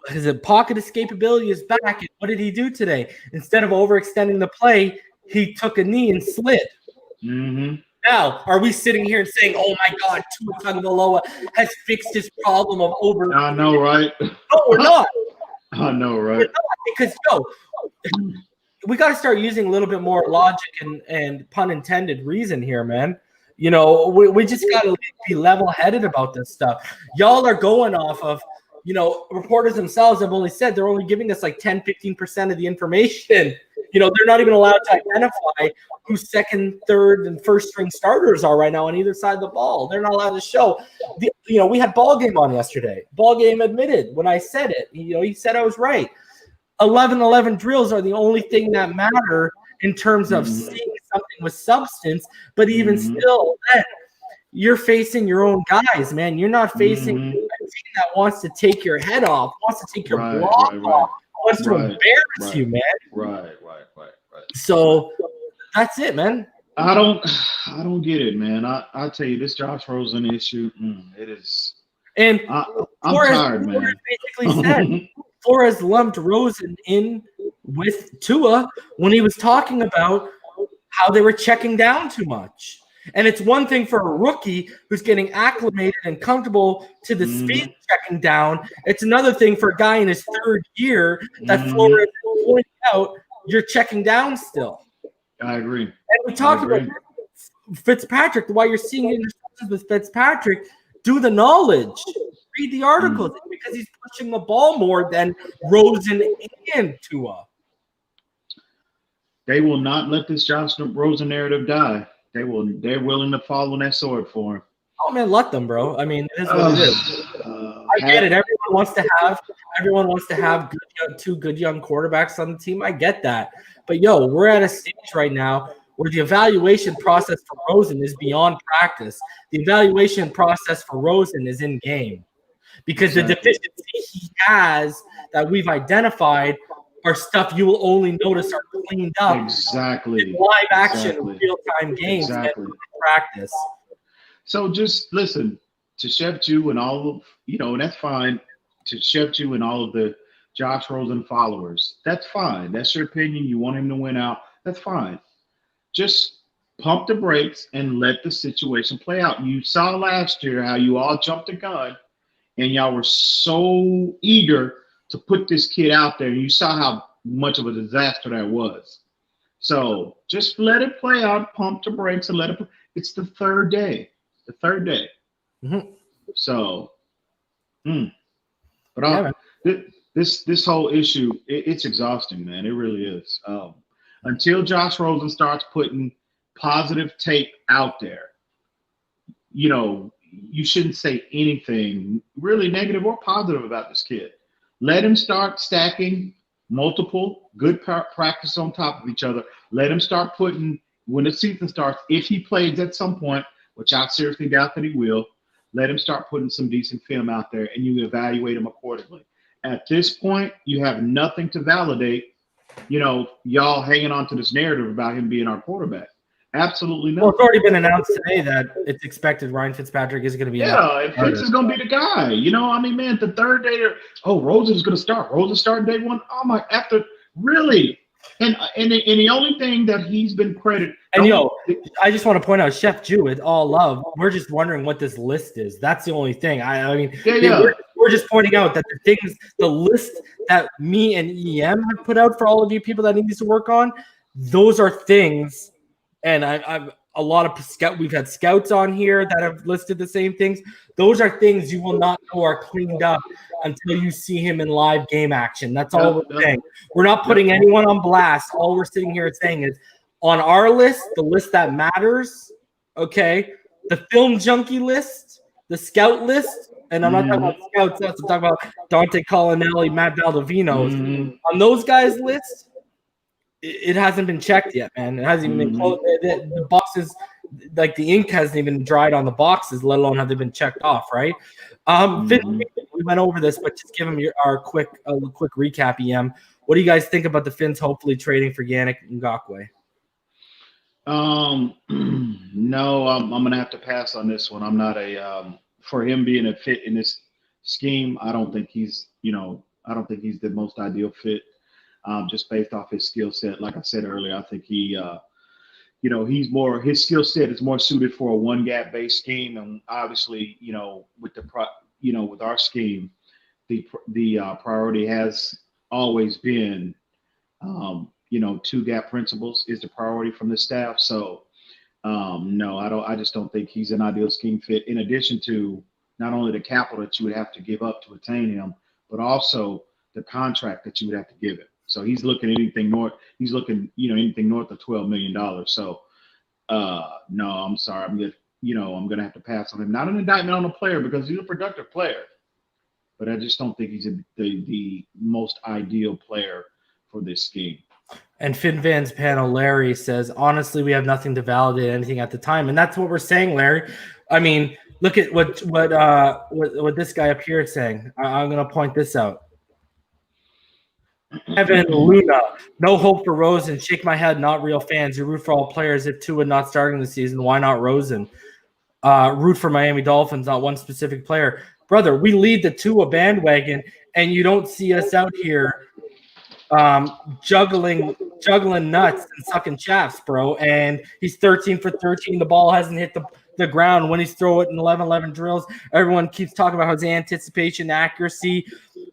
his pocket escapability is back. And what did he do today? Instead of overextending the play, he took a knee and slid. Now, are we sitting here and saying, "Oh my God, Tua Tagovailoa has fixed his problem of over"? I know, right? No, we're not. I know, right? We're not, because we got to start using a little bit more logic and pun intended reason here, man. We just got to be level-headed about this stuff. Y'all are going off of, reporters themselves have only said they're only giving us like 10, 15% of the information. They're not even allowed to identify who 2nd, 3rd, and 1st string starters are right now on either side of the ball. They're not allowed to show. We had Ball Game on yesterday. Ball Game admitted when I said it. He said I was right. 11-11 drills are the only thing that matter in terms of seeing something with substance. But even still, then you're facing your own guys, man. You're not facing a team that wants to take your head off, wants to take your block off, wants to embarrass you, man. Right. So that's it, man. I don't get it, man. I tell you, this Josh Rosen issue, it is. And I'm tired, man. Flores basically said Flores lumped Rosen in with Tua when he was talking about how they were checking down too much. And it's one thing for a rookie who's getting acclimated and comfortable to the speed checking down. It's another thing for a guy in his 3rd year that Flores pointed out, you're checking down still. I agree. And we talked about Fitzpatrick, why you're seeing interceptions with Fitzpatrick. Do the knowledge. Read the articles because he's pushing the ball more than Rosen and Tua. They will not let this Josh Rosen narrative die. They're willing to fall on that sword for him. Oh man, let them, bro. I mean, it is what it is. I get it. Everyone wants to have 2 good young quarterbacks on the team. I get that. But we're at a stage right now where the evaluation process for Rosen is beyond practice. The evaluation process for Rosen is in game. Because the deficiency he has that we've identified are stuff you will only notice are cleaned up in live action, real-time games and practice. So just listen to Shevchew and all of, and that's fine, to Shevchew and all of the Josh Rosen followers. That's fine. That's your opinion. You want him to win out. That's fine. Just pump the brakes and let the situation play out. You saw last year how you all jumped the gun and y'all were so eager to put this kid out there. You saw how much of a disaster that was. So just let it play out, pump the brakes and let it. It's the 3rd day. So, but this whole issue, it's exhausting, man. It really is. Until Josh Rosen starts putting positive tape out there, you shouldn't say anything really negative or positive about this kid. Let him start stacking multiple good practice on top of each other. Let him start putting, when the season starts, if he plays at some point, which I seriously doubt that he will, let him start putting some decent film out there and you evaluate him accordingly. At this point, you have nothing to validate, y'all hanging on to this narrative about him being our quarterback. Absolutely nothing. Well, it's already been announced today that it's expected Ryan Fitzpatrick is going to be. Yeah, Fitz is going to be the guy. You know, I mean, man, the third day, Rosen is going to start. Rosen starting day one. Oh my, really? And the only thing that he's been credited. And I just want to point out, Chef Jew, with all love, we're just wondering what this list is. That's the only thing. I mean, we're just pointing out that the list that me and EM have put out for all of you people that need to work on, those are things. And I've a lot of we've had scouts on here that have listed the same things. Those are things you will not know are cleaned up until you see him in live game action. That's all we're saying. We're not putting anyone on blast. All we're sitting here saying is on our list, the list that matters, okay, the film junkie list, the scout list, and I'm not talking about scouts, I'm talking about Dante Collinelli, Matt Valdovinos. On those guys' list, it hasn't been checked yet, man. It hasn't even been closed. The boxes, like the ink hasn't even dried on the boxes, let alone have they been checked off, right? We went over this, but just give them our quick recap, EM. What do you guys think about the Finns hopefully trading for Yannick Ngakoue? No, I'm going to have to pass on this one. I'm not for him being a fit in this scheme, I don't think he's the most ideal fit. Just based off his skill set. Like I said earlier, I think his skill set is more suited for a one gap based scheme. And obviously, with our scheme, the priority has always been, two gap principles is the priority from the staff. So no, I just don't think he's an ideal scheme fit. In addition to not only the capital that you would have to give up to attain him, but also the contract that you would have to give him. So he's looking anything north. He's looking, anything north of $12 million. So, no, I'm sorry. I'm going to have to pass on him. Not an indictment on the player because he's a productive player, but I just don't think he's the most ideal player for this scheme. And FinVan's panel, Larry, says, honestly, we have nothing to validate anything at the time. And that's what we're saying, Larry. I mean, look at what this guy up here is saying. I'm going to point this out. Evan Luna, no hope for Rosen. Shake my head, not real fans. You root for all players. If Tua not starting the season, why not Rosen? Root for Miami Dolphins, not one specific player. Brother, we lead the Tua bandwagon, and you don't see us out here juggling nuts and sucking shafts, bro. And he's 13 for 13. The ball hasn't hit the ground when he's throwing it in 11-11 drills. Everyone keeps talking about how his anticipation accuracy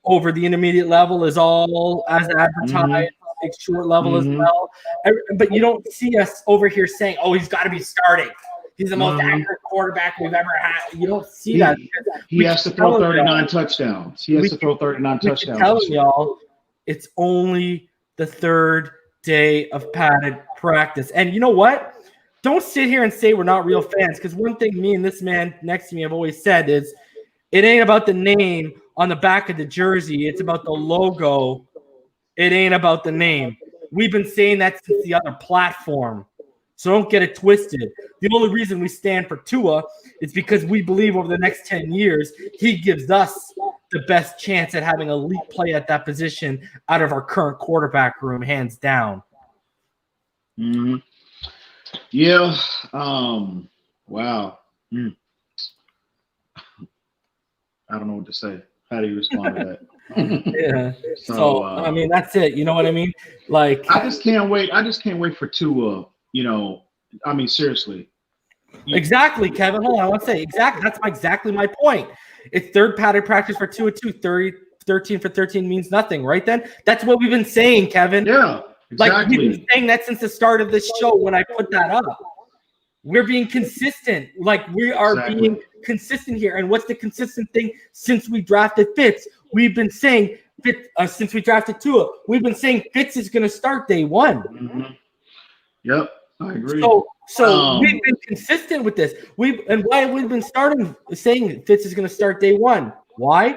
over the intermediate level is all as advertised, short level as well. But you don't see us over here saying, oh, he's got to be starting. He's the most accurate quarterback we've ever had. You don't see that. He has to throw 39 touchdowns. He has to throw 39 touchdowns. I'm telling y'all, it's only the third day of padded practice. And you know what? Don't sit here and say we're not real fans, because one thing me and this man next to me have always said is it ain't about the name on the back of the jersey. It's about the logo. It ain't about the name. We've been saying that since the other platform. So don't get it twisted. The only reason we stand for Tua is because we believe over the next 10 years, he gives us the best chance at having elite play at that position out of our current quarterback room, hands down. Yeah. Wow. I don't know what to say. How do you respond to that? Yeah. So I mean, that's it. You know what I mean? Like, I just can't wait. I just can't wait for Tua. I mean, seriously. Exactly, Kevin. Hold on. I want to say exactly. That's exactly my point. It's third padded practice for Tua 13 for 13 means nothing, right? Then that's what we've been saying, Kevin. Yeah. Exactly. Like, we've been saying that since the start of this show when I put that up. We're being consistent. Like, we are being consistent here. And what's the consistent thing since we drafted Fitz? We've been saying since we drafted Tua, we've been saying Fitz is going to start day one. Yep, I agree. So we've been consistent with this. And why have we been saying Fitz is going to start day one? Why?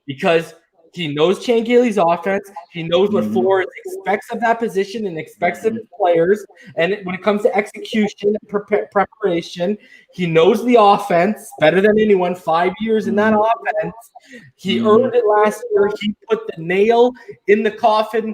Because he knows Chan Gailey's offense. He knows what Flores expects of that position and expects of his players. And when it comes to execution and preparation, he knows the offense better than anyone. 5 years in that offense. He earned it last year. He put the nail in the coffin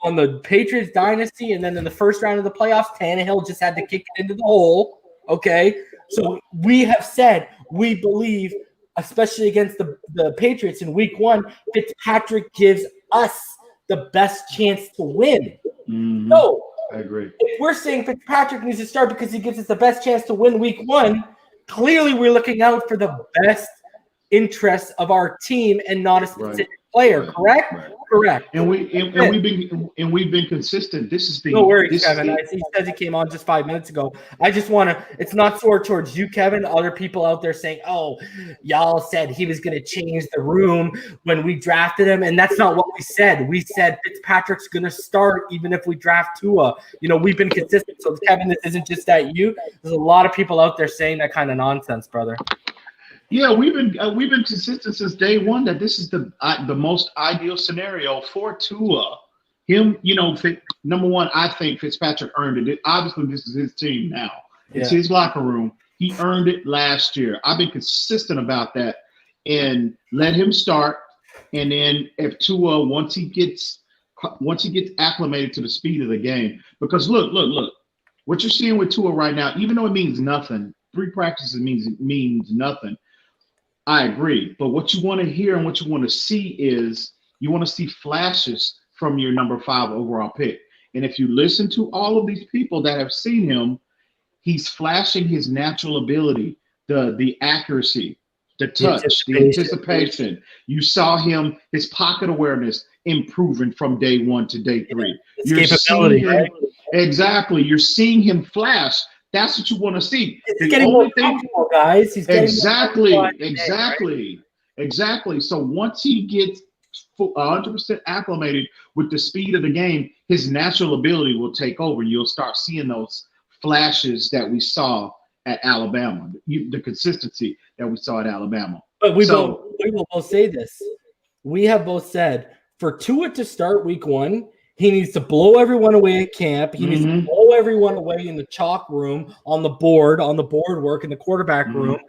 on the Patriots dynasty, and then in the first round of the playoffs, Tannehill just had to kick it into the hole. Okay, so we have said we believe, especially against the Patriots in Week 1, Fitzpatrick gives us the best chance to win. No, I agree. If we're saying Fitzpatrick needs to start because he gives us the best chance to win Week 1, clearly we're looking out for the best interests of our team and not a specific player. Correct? Correct. And we've been consistent. This has been no worries, Kevin. He says he came on just 5 minutes ago. I just want to. It's not sore towards you, Kevin. Other people out there saying, "Oh, y'all said he was going to change the room when we drafted him," and that's not what we said. We said Fitzpatrick's going to start even if we draft Tua. We've been consistent. So, Kevin, this isn't just at you. There's a lot of people out there saying that kind of nonsense, brother. Yeah, we've been consistent since day one that this is the most ideal scenario for Tua. Number one, I think Fitzpatrick earned it. Obviously, this is his team now. It's his locker room. He earned it last year. I've been consistent about that and let him start. And then if Tua, once he gets acclimated to the speed of the game, because look, what you're seeing with Tua right now, even though it means nothing, 3 practices means nothing. I agree. But what you want to hear and what you want to see is you want to see flashes from your number 5 overall pick. And if you listen to all of these people that have seen him, he's flashing his natural ability, the accuracy, the touch, the anticipation. You saw him, his pocket awareness improving from day 1 to day 3. You're capability, right? Exactly. You're seeing him flash. That's what you want to see. He's getting more comfortable, guys. Exactly. So once he gets 100% acclimated with the speed of the game, his natural ability will take over. You'll start seeing those flashes that we saw at Alabama, the consistency that we saw at Alabama. But we will both say this. We have both said for Tua to start Week 1, he needs to blow everyone away at camp. He needs to blow everyone away in the chalk room, on the board work in the quarterback room.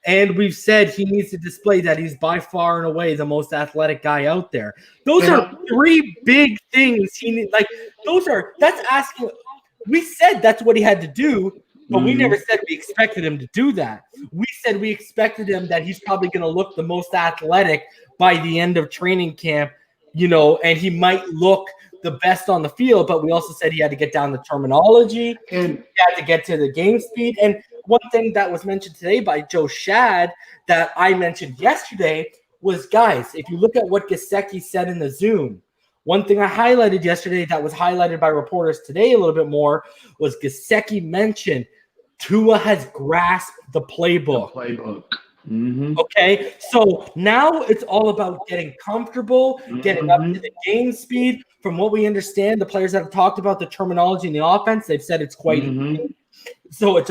And we've said he needs to display that he's by far and away the most athletic guy out there. Those are 3 big things he needs. That's asking. We said that's what he had to do, but we never said we expected him to do that. We said we expected him that he's probably going to look the most athletic by the end of training camp, and he might look the best on the field, but we also said he had to get down the terminology and he had to get to the game speed. And one thing that was mentioned today by Joe Shad that I mentioned yesterday was, guys, if you look at what Gesicki said in the Zoom, one thing I highlighted yesterday that was highlighted by reporters today a little bit more was Gesicki mentioned Tua has grasped the playbook. Okay, so now it's all about getting comfortable, getting up to the game speed. From what we understand, the players that have talked about the terminology in the offense, they've said it's quite easy. So it's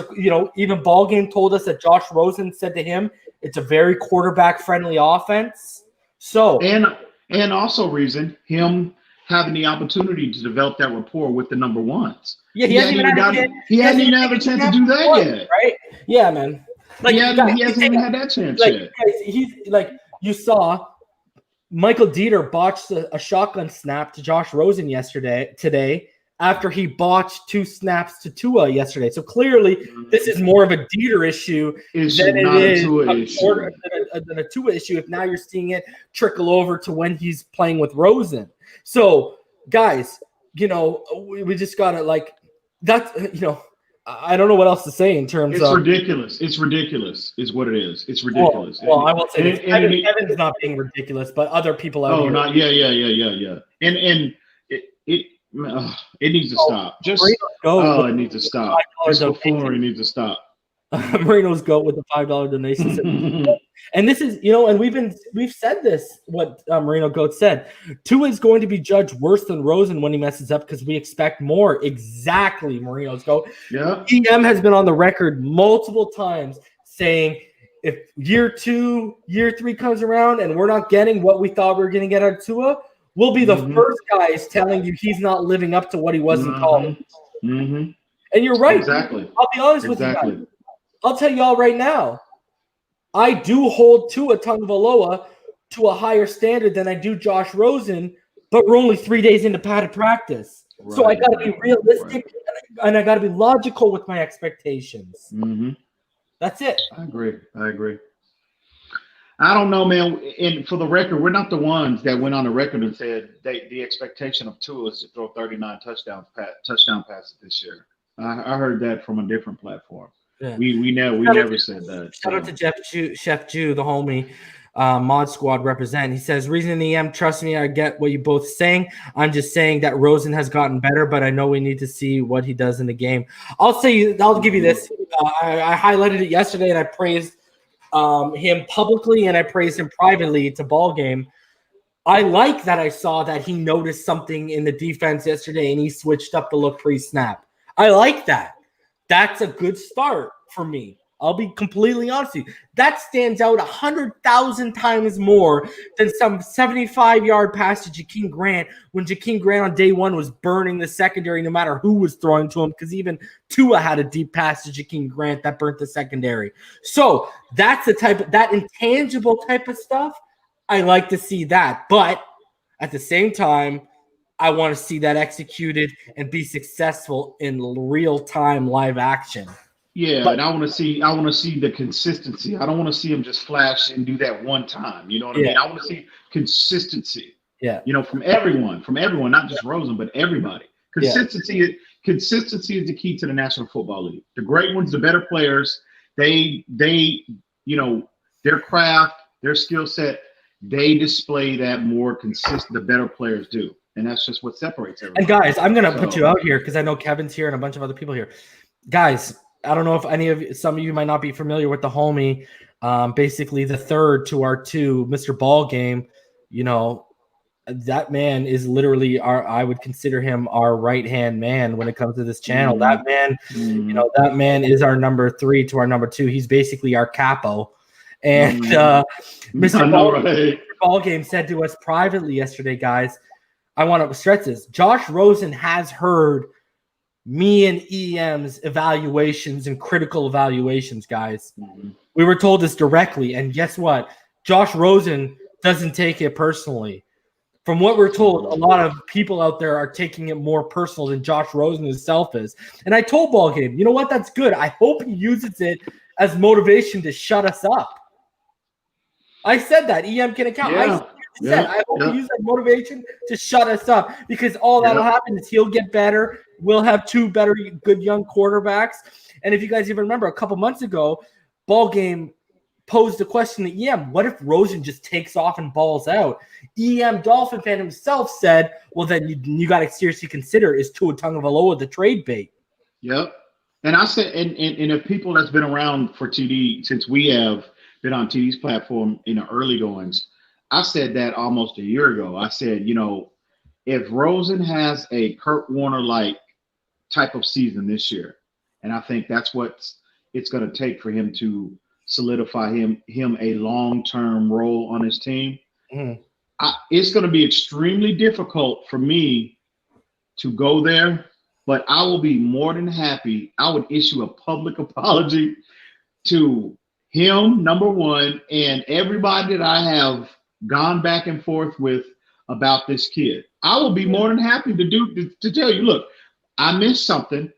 even Ballgame told us that Josh Rosen said to him, it's a very quarterback-friendly offense. So and also reason him having the opportunity to develop that rapport with the number 1s. Yeah, he hasn't even had a chance to do that yet, right? Yeah, man. He hasn't even had that chance yet. He's you saw Michael Dieter botched a shotgun snap to Josh Rosen today after he botched 2 snaps to Tua yesterday. So clearly this is more of a Dieter issue than it is a Tua issue. If now you're seeing it trickle over to when he's playing with Rosen. So guys, we just gotta I don't know what else to say in terms of. Ridiculous. It's ridiculous is what it is. It's ridiculous. Well, I will say Evan's not being ridiculous, but other people out here. Yeah. And it needs to stop. It needs to stop. This buffoonery needs to stop. Marino's GOAT with the $5 donation. And this is, and we've said this, what Marino GOAT said. Tua is going to be judged worse than Rosen when he messes up because we expect more. Exactly, Marino's GOAT. Yeah. EM has been on the record multiple times saying if year 2, year 3 comes around and we're not getting what we thought we were going to get out of Tua, we'll be the first guys telling you he's not living up to what he was in college. And you're right. Exactly. I'll be honest with you guys. I'll tell y'all right now, I do hold Tua Tagovailoa to a higher standard than I do Josh Rosen but we're only 3 days into padded practice. Right. So I got to be realistic and I got to be logical with my expectations. Mm-hmm. That's it. I agree. I don't know, man. And for the record, we're not the ones that went on the record and said the expectation of Tua is to throw 39 touchdown passes this year. I heard that from a different platform. Yeah. We never said that. Shout out to Chef Jew, the homie, Mod Squad represent. He says, "Reason in EM, trust me, I get what you both saying. I'm just saying that Rosen has gotten better, but I know we need to see what he does in the game." I'll give you this. I highlighted it yesterday, and I praised him publicly and I praised him privately to ball game. I like that I saw that he noticed something in the defense yesterday and he switched up the look pre-snap. I like that. That's a good start for me. I'll be completely honest with you. That stands out 100,000 times more than some 75-yard pass to Jakeem Grant when Jakeem Grant on day one was burning the secondary no matter who was throwing to him, because even Tua had a deep pass to Jakeem Grant that burnt the secondary. So that's the that intangible type of stuff. I like to see that. But at the same time, I want to see that executed and be successful in real-time live action. Yeah, but, and I want to see the consistency. I don't want to see him just flash and do that one time. You know what I mean? I want to see consistency. Yeah. From everyone, not just Rosen, but everybody. Consistency is the key to the National Football League. The great ones, the better players, they their craft, their skill set, they display that more consistent. The better players do, and that's just what separates everyone. And guys, I'm gonna put you out here because I know Kevin's here and a bunch of other people here. Guys, I don't know if some of you might not be familiar with the homie, basically the third to our two, Mr. Ball Game. That man is literally I would consider him our right-hand man when it comes to this channel. That man, that man is our number 3 to our number 2. He's basically our capo. And Mr. Ball Game said to us privately yesterday, guys, I want to stress this. Josh Rosen has heard me and EM's evaluations and critical evaluations, guys. We were told this directly, and guess what? Josh Rosen doesn't take it personally. From what we're told, a lot of people out there are taking it more personal than Josh Rosen himself is. And I told Ball Game, you know what? That's good. I hope he uses it as motivation to shut us up. I said that. EM can account. I hope he uses that motivation to shut us up, because all that'll happen is he'll get better. We'll have 2 better, good young quarterbacks. And if you guys even remember, a couple months ago, Ball Game posed a question to EM. What if Rosen just takes off and balls out? EMdolphinfan himself said, well, then you got to seriously consider, is Tua Tagovailoa the trade bait? Yep. And I said, and if people that's been around for TD, since we have been on TD's platform in the early goings, I said that almost a year ago. I said, if Rosen has a Kurt Warner-like type of season this year, and I think that's what it's going to take for him to solidify him a long-term role on his team, it's going to be extremely difficult for me to go there, but I will be more than happy. I would issue a public apology to him, number one, and everybody that I have gone back and forth with about this kid. I will be more than happy to tell you, look, I missed something.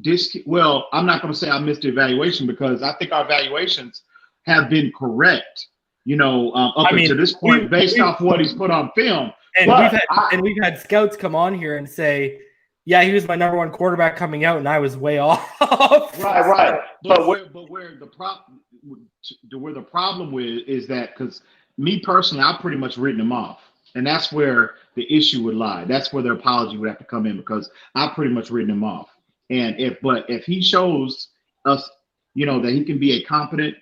I'm not going to say I missed the evaluation, because I think our evaluations have been correct, up to this point, based off what he's put on film. And we've had scouts come on here and say, yeah, he was my number 1 quarterback coming out, and I was way off. Right. But where the problem with is that, because me personally, I've pretty much written him off. And that's where the issue would lie. That's where the apology would have to come in, because I've pretty much written him off. And if he shows us, that he can be a competent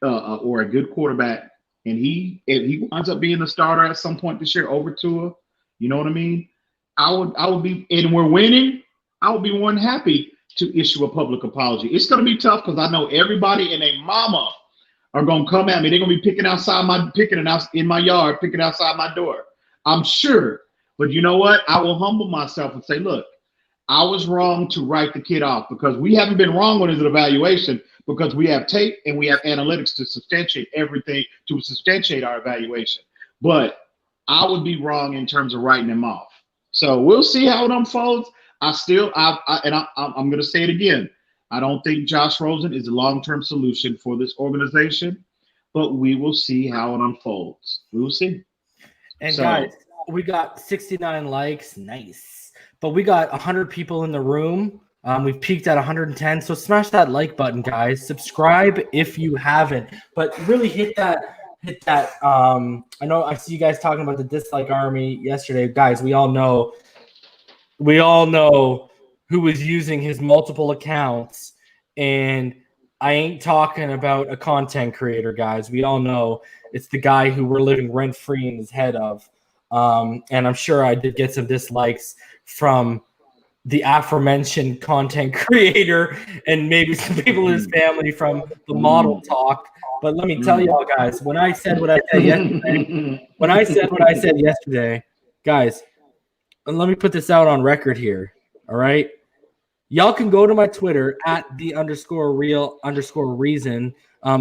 or a good quarterback, and if he winds up being the starter at some point this year over Tua, you know what I mean? I would be, and we're winning, I would be more than happy to issue a public apology. It's going to be tough, because I know everybody and their mama are going to come at me. They're going to be picking outside my door. I'm sure. But you know what? I will humble myself and say, look, I was wrong to write the kid off, because we haven't been wrong on his evaluation, because we have tape and we have analytics to substantiate everything, to substantiate our evaluation. But I would be wrong in terms of writing him off. So we'll see how it unfolds. I'm going to say it again. I don't think Josh Rosen is a long-term solution for this organization, but we will see how it unfolds. We will see. And guys, we got 69 likes. Nice. But we got 100 people in the room. We've peaked at 110. So smash that like button, guys. Subscribe if you haven't. But really hit that. I know I see you guys talking about the dislike army yesterday. Guys, we all know who was using his multiple accounts. And I ain't talking about a content creator, guys. We all know it's the guy who we're living rent-free in his head of. And I'm sure I did get some dislikes from the aforementioned content creator and maybe some people in his family from the model talk. But let me tell y'all, guys, when I said what I said yesterday, guys, and let me put this out on record here, all right? Y'all can go to my Twitter at @the_real_reason.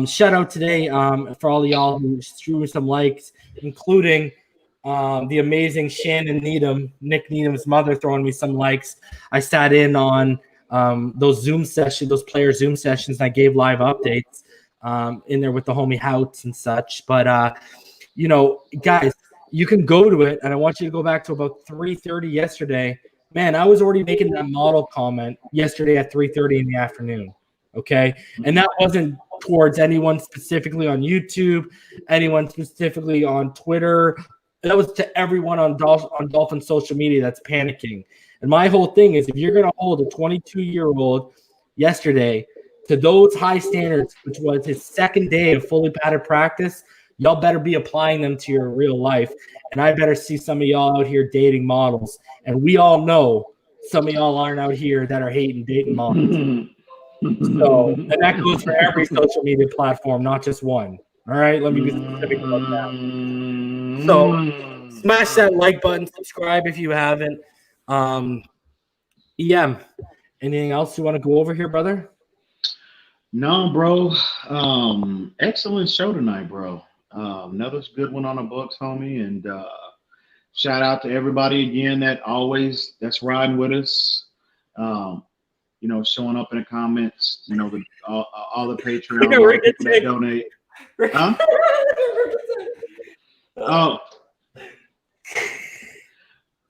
Shout out today for all of y'all who threw some likes, including the amazing Shannon Needham, Nick Needham's mother, throwing me some likes. I sat in on those player Zoom sessions, and I gave live updates in there with the homie Houts and such. But, guys, you can go to it, and I want you to go back to about 3:30 yesterday. Man, I was already making that model comment yesterday at 3:30 in the afternoon, okay? And that wasn't towards anyone specifically on YouTube, anyone specifically on Twitter. That was to everyone on Dolphin social media that's panicking. And my whole thing is, if you're going to hold a 22-year-old yesterday to those high standards, which was his second day of fully padded practice, y'all better be applying them to your real life. And I better see some of y'all out here dating models. And we all know some of y'all aren't out here that are hating dating models. So, and that goes for every social media platform, not just one. All right, let me be specific about that. So, smash that like button, subscribe if you haven't. EM, anything else you want to go over here, brother? No, bro. Excellent show tonight, bro. Another good one on the books, homie. And shout out to everybody again that's riding with us. Showing up in the comments. All the Patreon people that donate. Huh?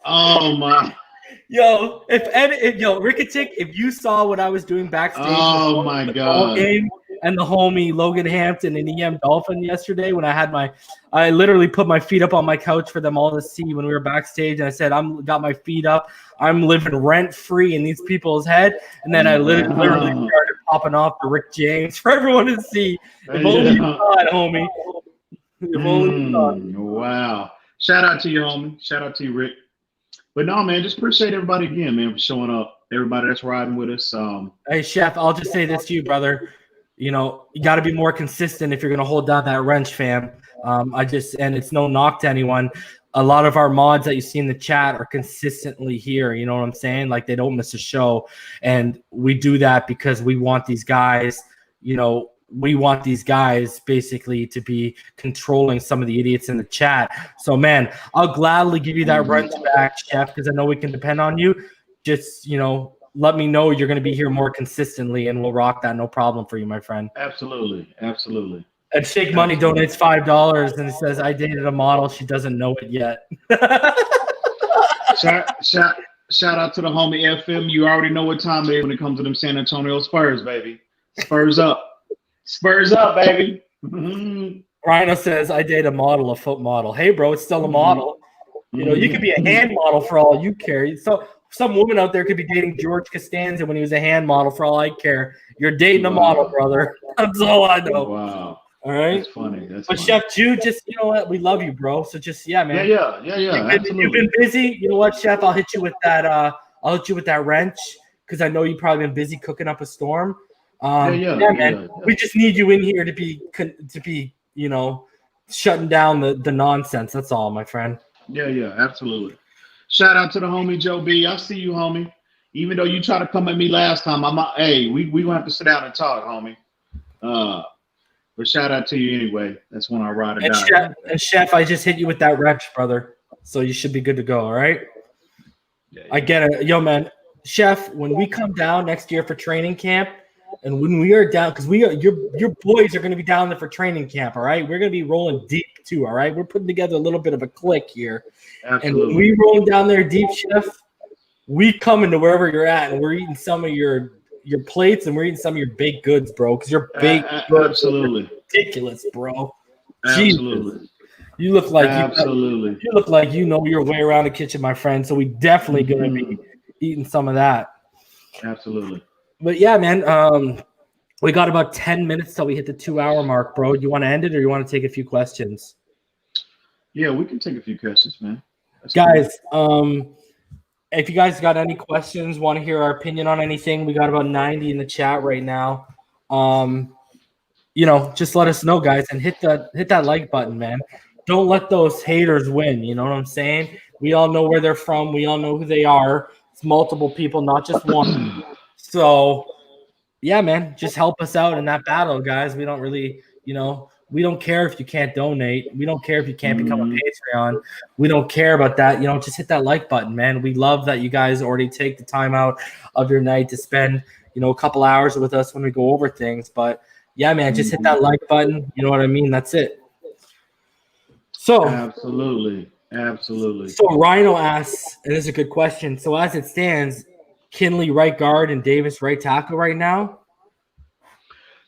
Oh my. Yo, Ricketic, if you saw what I was doing backstage, my God, game and the homie Logan Hampton and EM Dolphin yesterday, when I literally put my feet up on my couch for them all to see when we were backstage, and I said, got my feet up, I'm living rent free in these people's head, and then I literally started popping off the Rick James for everyone to see. If only you saw it, homie. If only you saw it. Wow! Shout out to you, homie. Shout out to you, Rick. But no, man, just appreciate everybody again, man, for showing up. Everybody that's riding with us. Hey, Chef, I'll just say this to you, brother. You got to be more consistent if you're going to hold down that wrench, fam. And it's no knock to anyone. A lot of our mods that you see in the chat are consistently here. You know what I'm saying? Like, they don't miss a show. And we do that because we want these guys, basically to be controlling some of the idiots in the chat. So, man, I'll gladly give you that wrench back, Chef, because I know we can depend on you. Just, let me know you're going to be here more consistently, and we'll rock that. No problem for you, my friend. Absolutely. Absolutely. And Shake Money donates $5 and says, I dated a model. She doesn't know it yet. Shout out to the homie FM. You already know what time it is when it comes to them San Antonio Spurs, baby. Spurs up. Spurs up, baby. Rhino says, I date a model, a foot model. Hey, bro, it's still a model. You could be a hand model for all you care. So some woman out there could be dating George Costanza when he was a hand model for all I care. You're dating a model, brother. That's all I know. Wow. All right. That's funny. But Chef Jude, just, you know what? We love you, bro. So just, man. Yeah. You've been busy. You know what, Chef? I'll hit you with that. I'll hit you with that wrench because I know you've probably been busy cooking up a storm. Man. We just need you in here to be shutting down the nonsense. That's all, my friend. Yeah, absolutely. Shout out to the homie Joe B. I see you, homie. Even though you tried to come at me last time, we gonna have to sit down and talk, homie. But But shout out to you anyway. That's when I ride or And die. Chef, I just hit you with that wrench, brother. So you should be good to go, all right? Yeah. I get it. Yo, man. Chef, when we come down next year for training camp, and when we are down, because your boys are going to be down there for training camp, all right? We're going to be rolling deep too, all right? We're putting together a little bit of a clique here. Absolutely. And when we roll down there deep, Chef, we come into wherever you're at, and we're eating some of your plates, and we're eating some of your baked goods, bro, because your baked goods absolutely are ridiculous, bro. Absolutely. Jesus. You look like you look like you know your way around the kitchen, my friend. So we definitely going to be eating some of that. Absolutely. But yeah, man, we got about 10 minutes till we hit the 2-hour mark, bro. You want to end it, or you want to take a few questions? Yeah, we can take a few questions, man. That's guys, cool. If you guys got any questions, want to hear our opinion on anything, we got about 90 in the chat right now. Just let us know, guys, and hit that like button, man. Don't let those haters win. You know what I'm saying? We all know where they're from. We all know who they are. It's multiple people, not just one. So, yeah, man, just help us out in that battle, guys. We don't really, we don't care if you can't donate. We don't care if you can't become a Patreon. We don't care about that. Just hit that like button, man. We love that you guys already take the time out of your night to spend, a couple hours with us when we go over things. But, yeah, man, just hit that like button. You know what I mean? That's it. So absolutely. So Rhino asks, and this is a good question. So as it stands, Kinley right guard and Davis right tackle right now?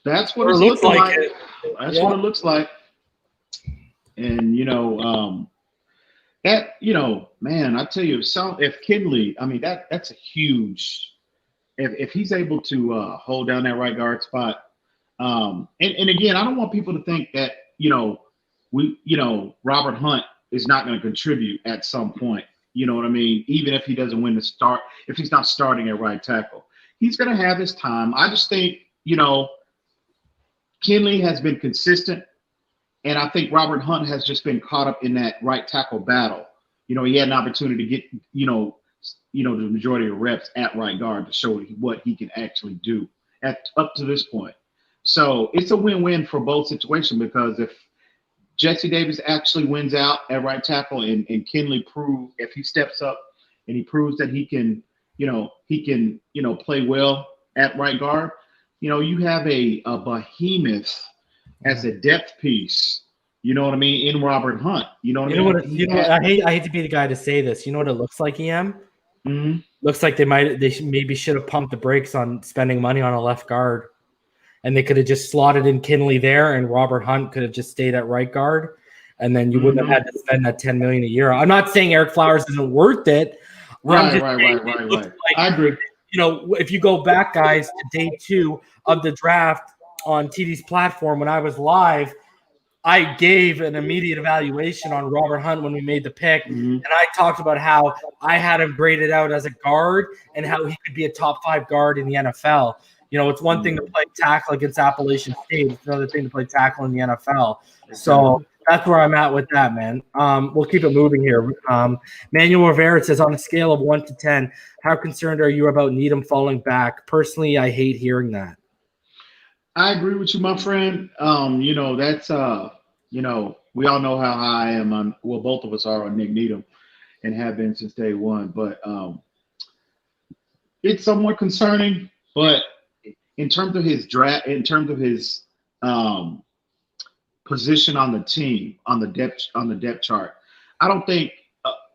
That's what it looks like. That's what it looks like. And man, I tell you, if Kinley, I mean that's a huge. If he's able to hold down that right guard spot, and again, I don't want people to think that Robert Hunt is not going to contribute at some point. You know what I mean? Even if he doesn't win the start, if he's not starting at right tackle, he's going to have his time. I just think, Kinley has been consistent, and I think Robert Hunt has just been caught up in that right tackle battle. He had an opportunity to get, the majority of reps at right guard to show what he can actually do up to this point. So it's a win-win for both situations, because if Jesse Davis actually wins out at right tackle, and Kinley if he steps up and he proves that he can play well at right guard, you have a behemoth as a depth piece, you know what I mean, in Robert Hunt. You know what I mean? I hate to be the guy to say this. You know what it looks like, EM? Mm-hmm. Looks like they should have pumped the brakes on spending money on a left guard. And they could have just slotted in Kinley there, and Robert Hunt could have just stayed at right guard, and then you wouldn't have had to spend that $10 million a year. I'm not saying Eric Flowers isn't worth it. Right. I agree. If you go back, guys, to day 2 of the draft on TD's platform, when I was live, I gave an immediate evaluation on Robert Hunt when we made the pick, and I talked about how I had him graded out as a guard and how he could be a top 5 guard in the NFL. It's one thing to play tackle against Appalachian State. It's another thing to play tackle in the NFL. So that's where I'm at with that, man. We'll keep it moving here. Manuel Rivera says, on a scale of 1 to 10, how concerned are you about Needham falling back? Personally, I hate hearing that. I agree with you, my friend. That's we all know how high I am. Both of us are on Nick Needham and have been since day one. But it's somewhat concerning. But in terms of his draft, in terms of his position on the team, on the depth chart, I don't think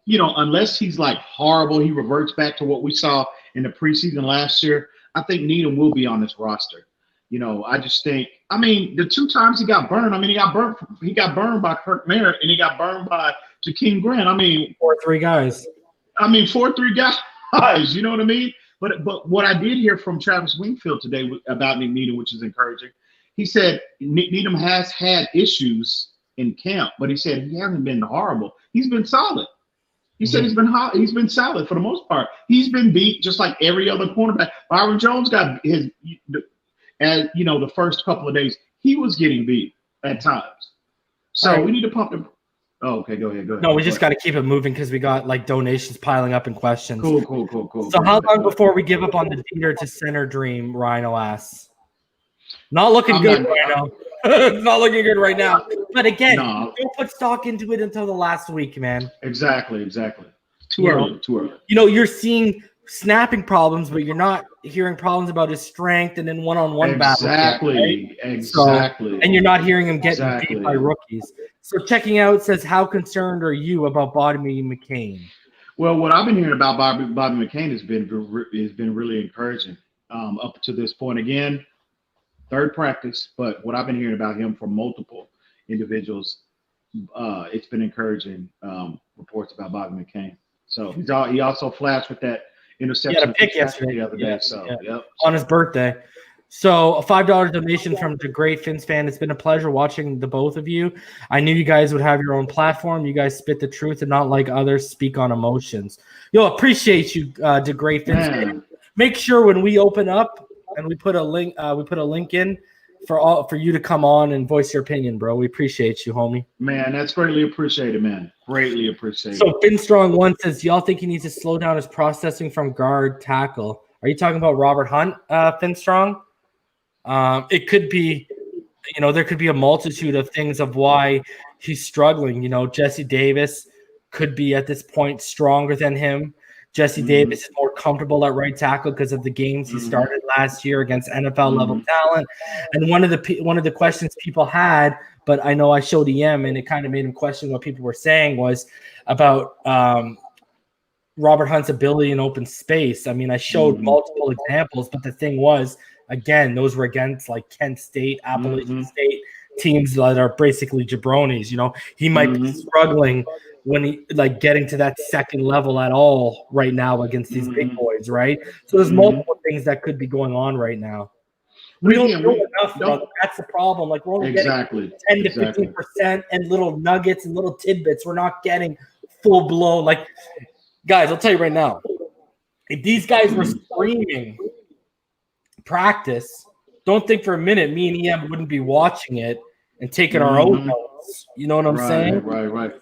unless he's like horrible, he reverts back to what we saw in the preseason last year. I think Needham will be on this roster. I just think. I mean, the 2 times he got burned. I mean, he got burned by Kirk Merritt, and he got burned by Jakeem Grant. I mean, 4-3 guys. I mean, 4-3 guys. You know what I mean? But what I did hear from Travis Wingfield today about Nick Needham, which is encouraging, he said Nick Needham has had issues in camp, but he said he hasn't been horrible. He's been solid. He said he's been solid for the most part. He's been beat just like every other cornerback. Byron Jones got his, the first couple of days, he was getting beat at times. So we need to pump him. Oh, okay, go ahead. No, we just got to keep it moving because we got donations piling up and questions. Cool. So how long before we give up on the Dieter to center dream, Rhino asks? Not looking good, Rhino. It's not looking good right now. But again, No. don't put stock into it until the last week, man. Exactly. Too early. You're seeing snapping problems, but you're not hearing problems about his strength and then one-on-one battles. Exactly. So, and you're not hearing him getting beat by rookies. So checking out says, how concerned are you about Bobby McCain? Well, what I've been hearing about Bobby McCain has been really encouraging up to this point. Again, third practice, but what I've been hearing about him from multiple individuals, it's been encouraging reports about Bobby McCain. So he also flashed with that interception. He had a pick yesterday the other day. So on his birthday. So a $5 donation from the great Fins fan. It's been a pleasure watching the both of you. I knew you guys would have your own platform. You guys spit the truth and not like others speak on emotions. Appreciate you, the great Fins fan. Make sure when we open up and we put a link in for you to come on and voice your opinion, bro. We appreciate you, homie. Man, that's greatly appreciated, man. Greatly appreciated. So Finstrong1 says, y'all think he needs to slow down his processing from guard tackle? Are you talking about Robert Hunt, Finstrong? It could be, there could be a multitude of things of why he's struggling. Jesse Davis could be at this point stronger than him. Jesse Davis is more comfortable at right tackle because of the games he started last year against NFL level talent. And one of the questions people had, but I know I showed EM and it kind of made him question what people were saying, was about Robert Hunt's ability in open space. I mean, I showed multiple examples, but the thing was, again, those were against like Kent State, Appalachian State teams that are basically jabronis. He might be struggling when he getting to that second level at all right now against these big boys, right? So there's multiple things that could be going on right now. We don't know enough, brother. That's the problem. We're only getting 10 to 15% and little nuggets and little tidbits. We're not getting full blown. Guys, I'll tell you right now, if these guys were screaming practice, don't think for a minute me and EM wouldn't be watching it and taking our own notes. You know what I'm saying? Right.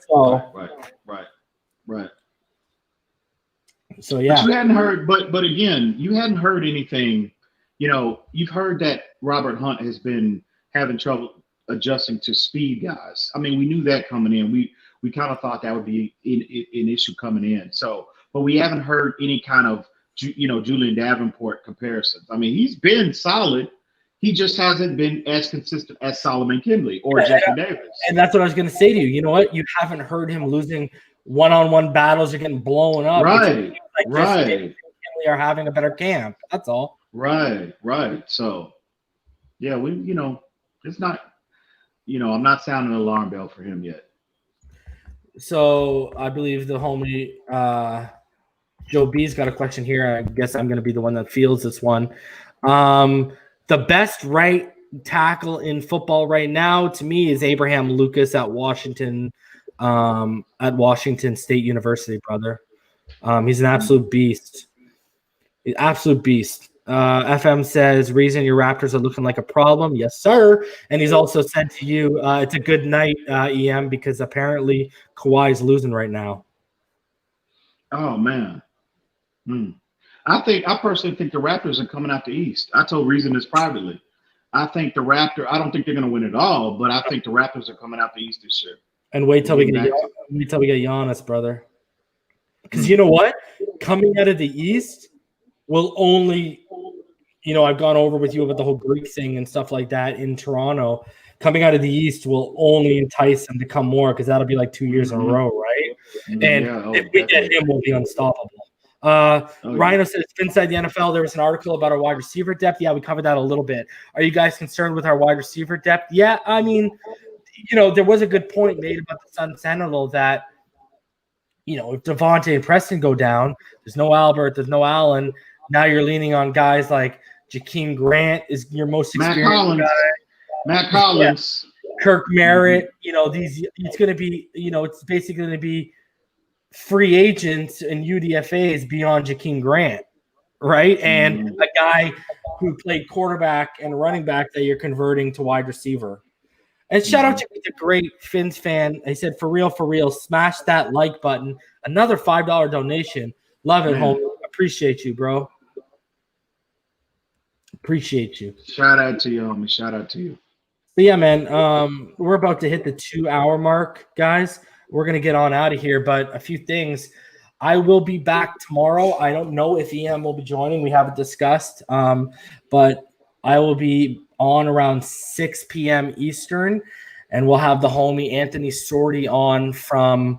So yeah. But you hadn't heard, but again, you hadn't heard anything. You've heard that Robert Hunt has been having trouble adjusting to speed guys. I mean, we knew that coming in. We kind of thought that would be an issue coming in. So, but we haven't heard any kind of Julian Davenport comparisons. I mean, he's been solid. He just hasn't been as consistent as Solomon Kindley or Jesse Davis. And that's what I was going to say to you. You know what? You haven't heard him losing one-on-one battles or getting blown up. Right. Jesse Davis and Kindley are having a better camp. That's all. Right. So, yeah, it's not, I'm not sounding an alarm bell for him yet. So I believe the homie Joe B's got a question here. I guess I'm going to be the one that fields this one. The best right tackle in football right now, to me, is Abraham Lucas at Washington State University, brother. He's an absolute beast. Absolute beast. FM says, reason your Raptors are looking like a problem. Yes, sir. And he's also said to you, it's a good night, EM, because apparently Kawhi's losing right now. Oh, man. I personally think the Raptors are coming out the East. I told Reason this privately. I think I don't think they're going to win it all, but I think the Raptors are coming out the East this year. And wait till we get Giannis, brother. Because you know what? Coming out of the East will only, I've gone over with you about the whole Greek thing and stuff like that in Toronto. Coming out of the East will only entice them to come more because that'll be like 2 years in a row, right? And if we get him, we'll be unstoppable. Rhino says, inside the NFL, there was an article about our wide receiver depth. Yeah, we covered that a little bit. Are you guys concerned with our wide receiver depth? Yeah, I mean, there was a good point made about the Sun Sentinel that, if Devontae and Preston go down, there's no Albert, there's no Allen. Now you're leaning on guys like Jakeem Grant is your most experienced guy. Matt Collins. Yeah. Kirk Merritt. It's going to be, it's basically going to be free agents and UDFAs beyond Jakeem Grant, right? And a guy who played quarterback and running back that you're converting to wide receiver. And shout out to the great Fins fan. He said, for real, smash that like button. Another $5 donation. Love it, homie. Appreciate you, bro. Appreciate you. Shout out to you, homie. Shout out to you. But yeah, man, we're about to hit the 2-hour mark, guys. We're going to get on out of here, but a few things. I will be back tomorrow. I don't know if EM will be joining. We haven't discussed, but I will be on around 6 p.m. Eastern, and we'll have the homie Anthony Sorty on from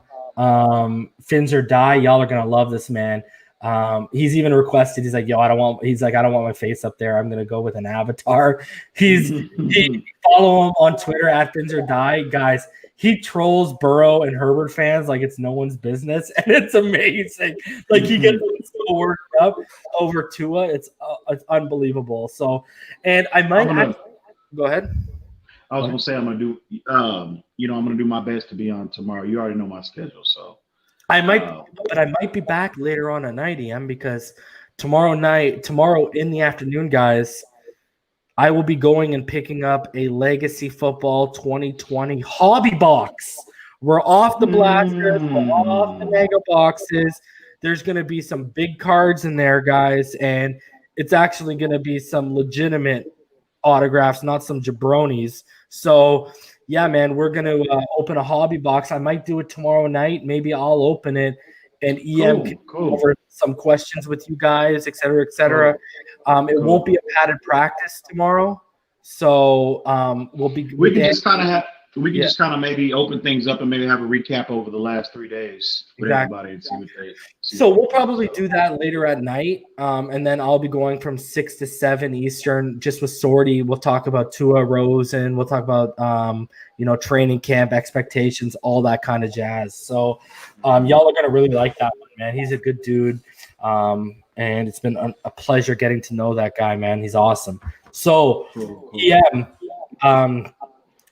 Fins or Die. Y'all are going to love this, man. He's even requested. He's like, "Yo, I don't want my face up there. I'm gonna go with an avatar." He follow him on Twitter at Fins or Die, guys. He trolls Burrow and Herbert fans like it's no one's business, and it's amazing. Like he gets so worked up over Tua. It's unbelievable. So, and I might go ahead. I was gonna say I'm gonna do. I'm gonna do my best to be on tomorrow. You already know my schedule, so. I might be back later on at night, EM, because tomorrow in the afternoon, guys, I will be going and picking up a Legacy Football 2020 hobby box. We're off the blasters, we're off the mega boxes. There's going to be some big cards in there, guys, and it's actually going to be some legitimate autographs, not some jabronis. So, yeah, man, we're going to open a hobby box. I might do it tomorrow night. Maybe I'll open it, and EM can go over some questions with you guys, et cetera, et cetera. It won't be a padded practice tomorrow, so we can just kind of maybe open things up and maybe have a recap over the last 3 days with everybody and see what they. So we'll probably do that later at night, and then I'll be going from 6 to 7 Eastern just with Sorty. We'll talk about Tua, Rosen. We'll talk about training camp expectations, all that kind of jazz. So y'all are gonna really like that one, man. He's a good dude, and it's been a pleasure getting to know that guy, man. He's awesome. So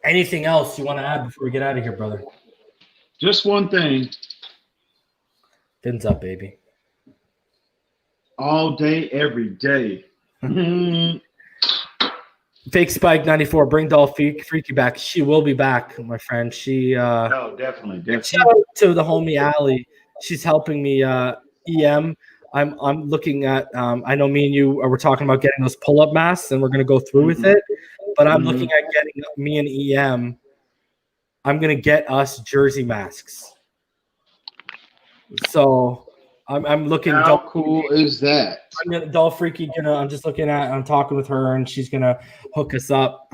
anything else you want to add before we get out of here, brother? Just one thing. Fins up, baby. All day, every day. Fake Spike 94. Bring Dolph Freaky back. She will be back, my friend. She no, definitely. Shout out to the homie Allie. She's helping me. EM. I'm looking at. I know me and you were talking about getting those pull-up masks, and we're gonna go through with it. But I'm looking at getting me and EM. I'm gonna get us jersey masks. So I'm looking. How cool is that? Dolph Freaky I'm just looking at. I'm talking with her, and she's gonna hook us up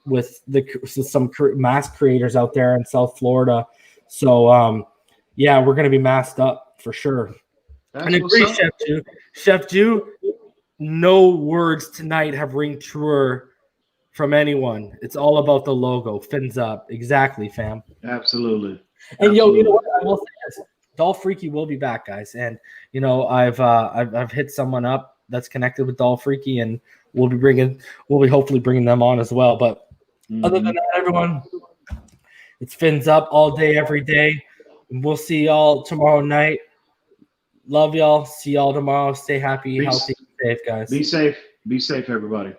with some mask creators out there in South Florida. So yeah, we're gonna be masked up for sure. And agree, Chef Jew. No words tonight have ring truer from anyone. It's all about the logo. Fins up. Exactly, fam. Absolutely. And yo, you know what? I will say this. Dolph Freaky will be back, guys. And I've hit someone up that's connected with Dolph Freaky, and we'll be hopefully bringing them on as well. But other than that, everyone, it's Fins up all day, every day. And we'll see y'all tomorrow night. Love y'all. See y'all tomorrow. Stay happy, healthy, safe, guys. Be safe. Be safe, everybody.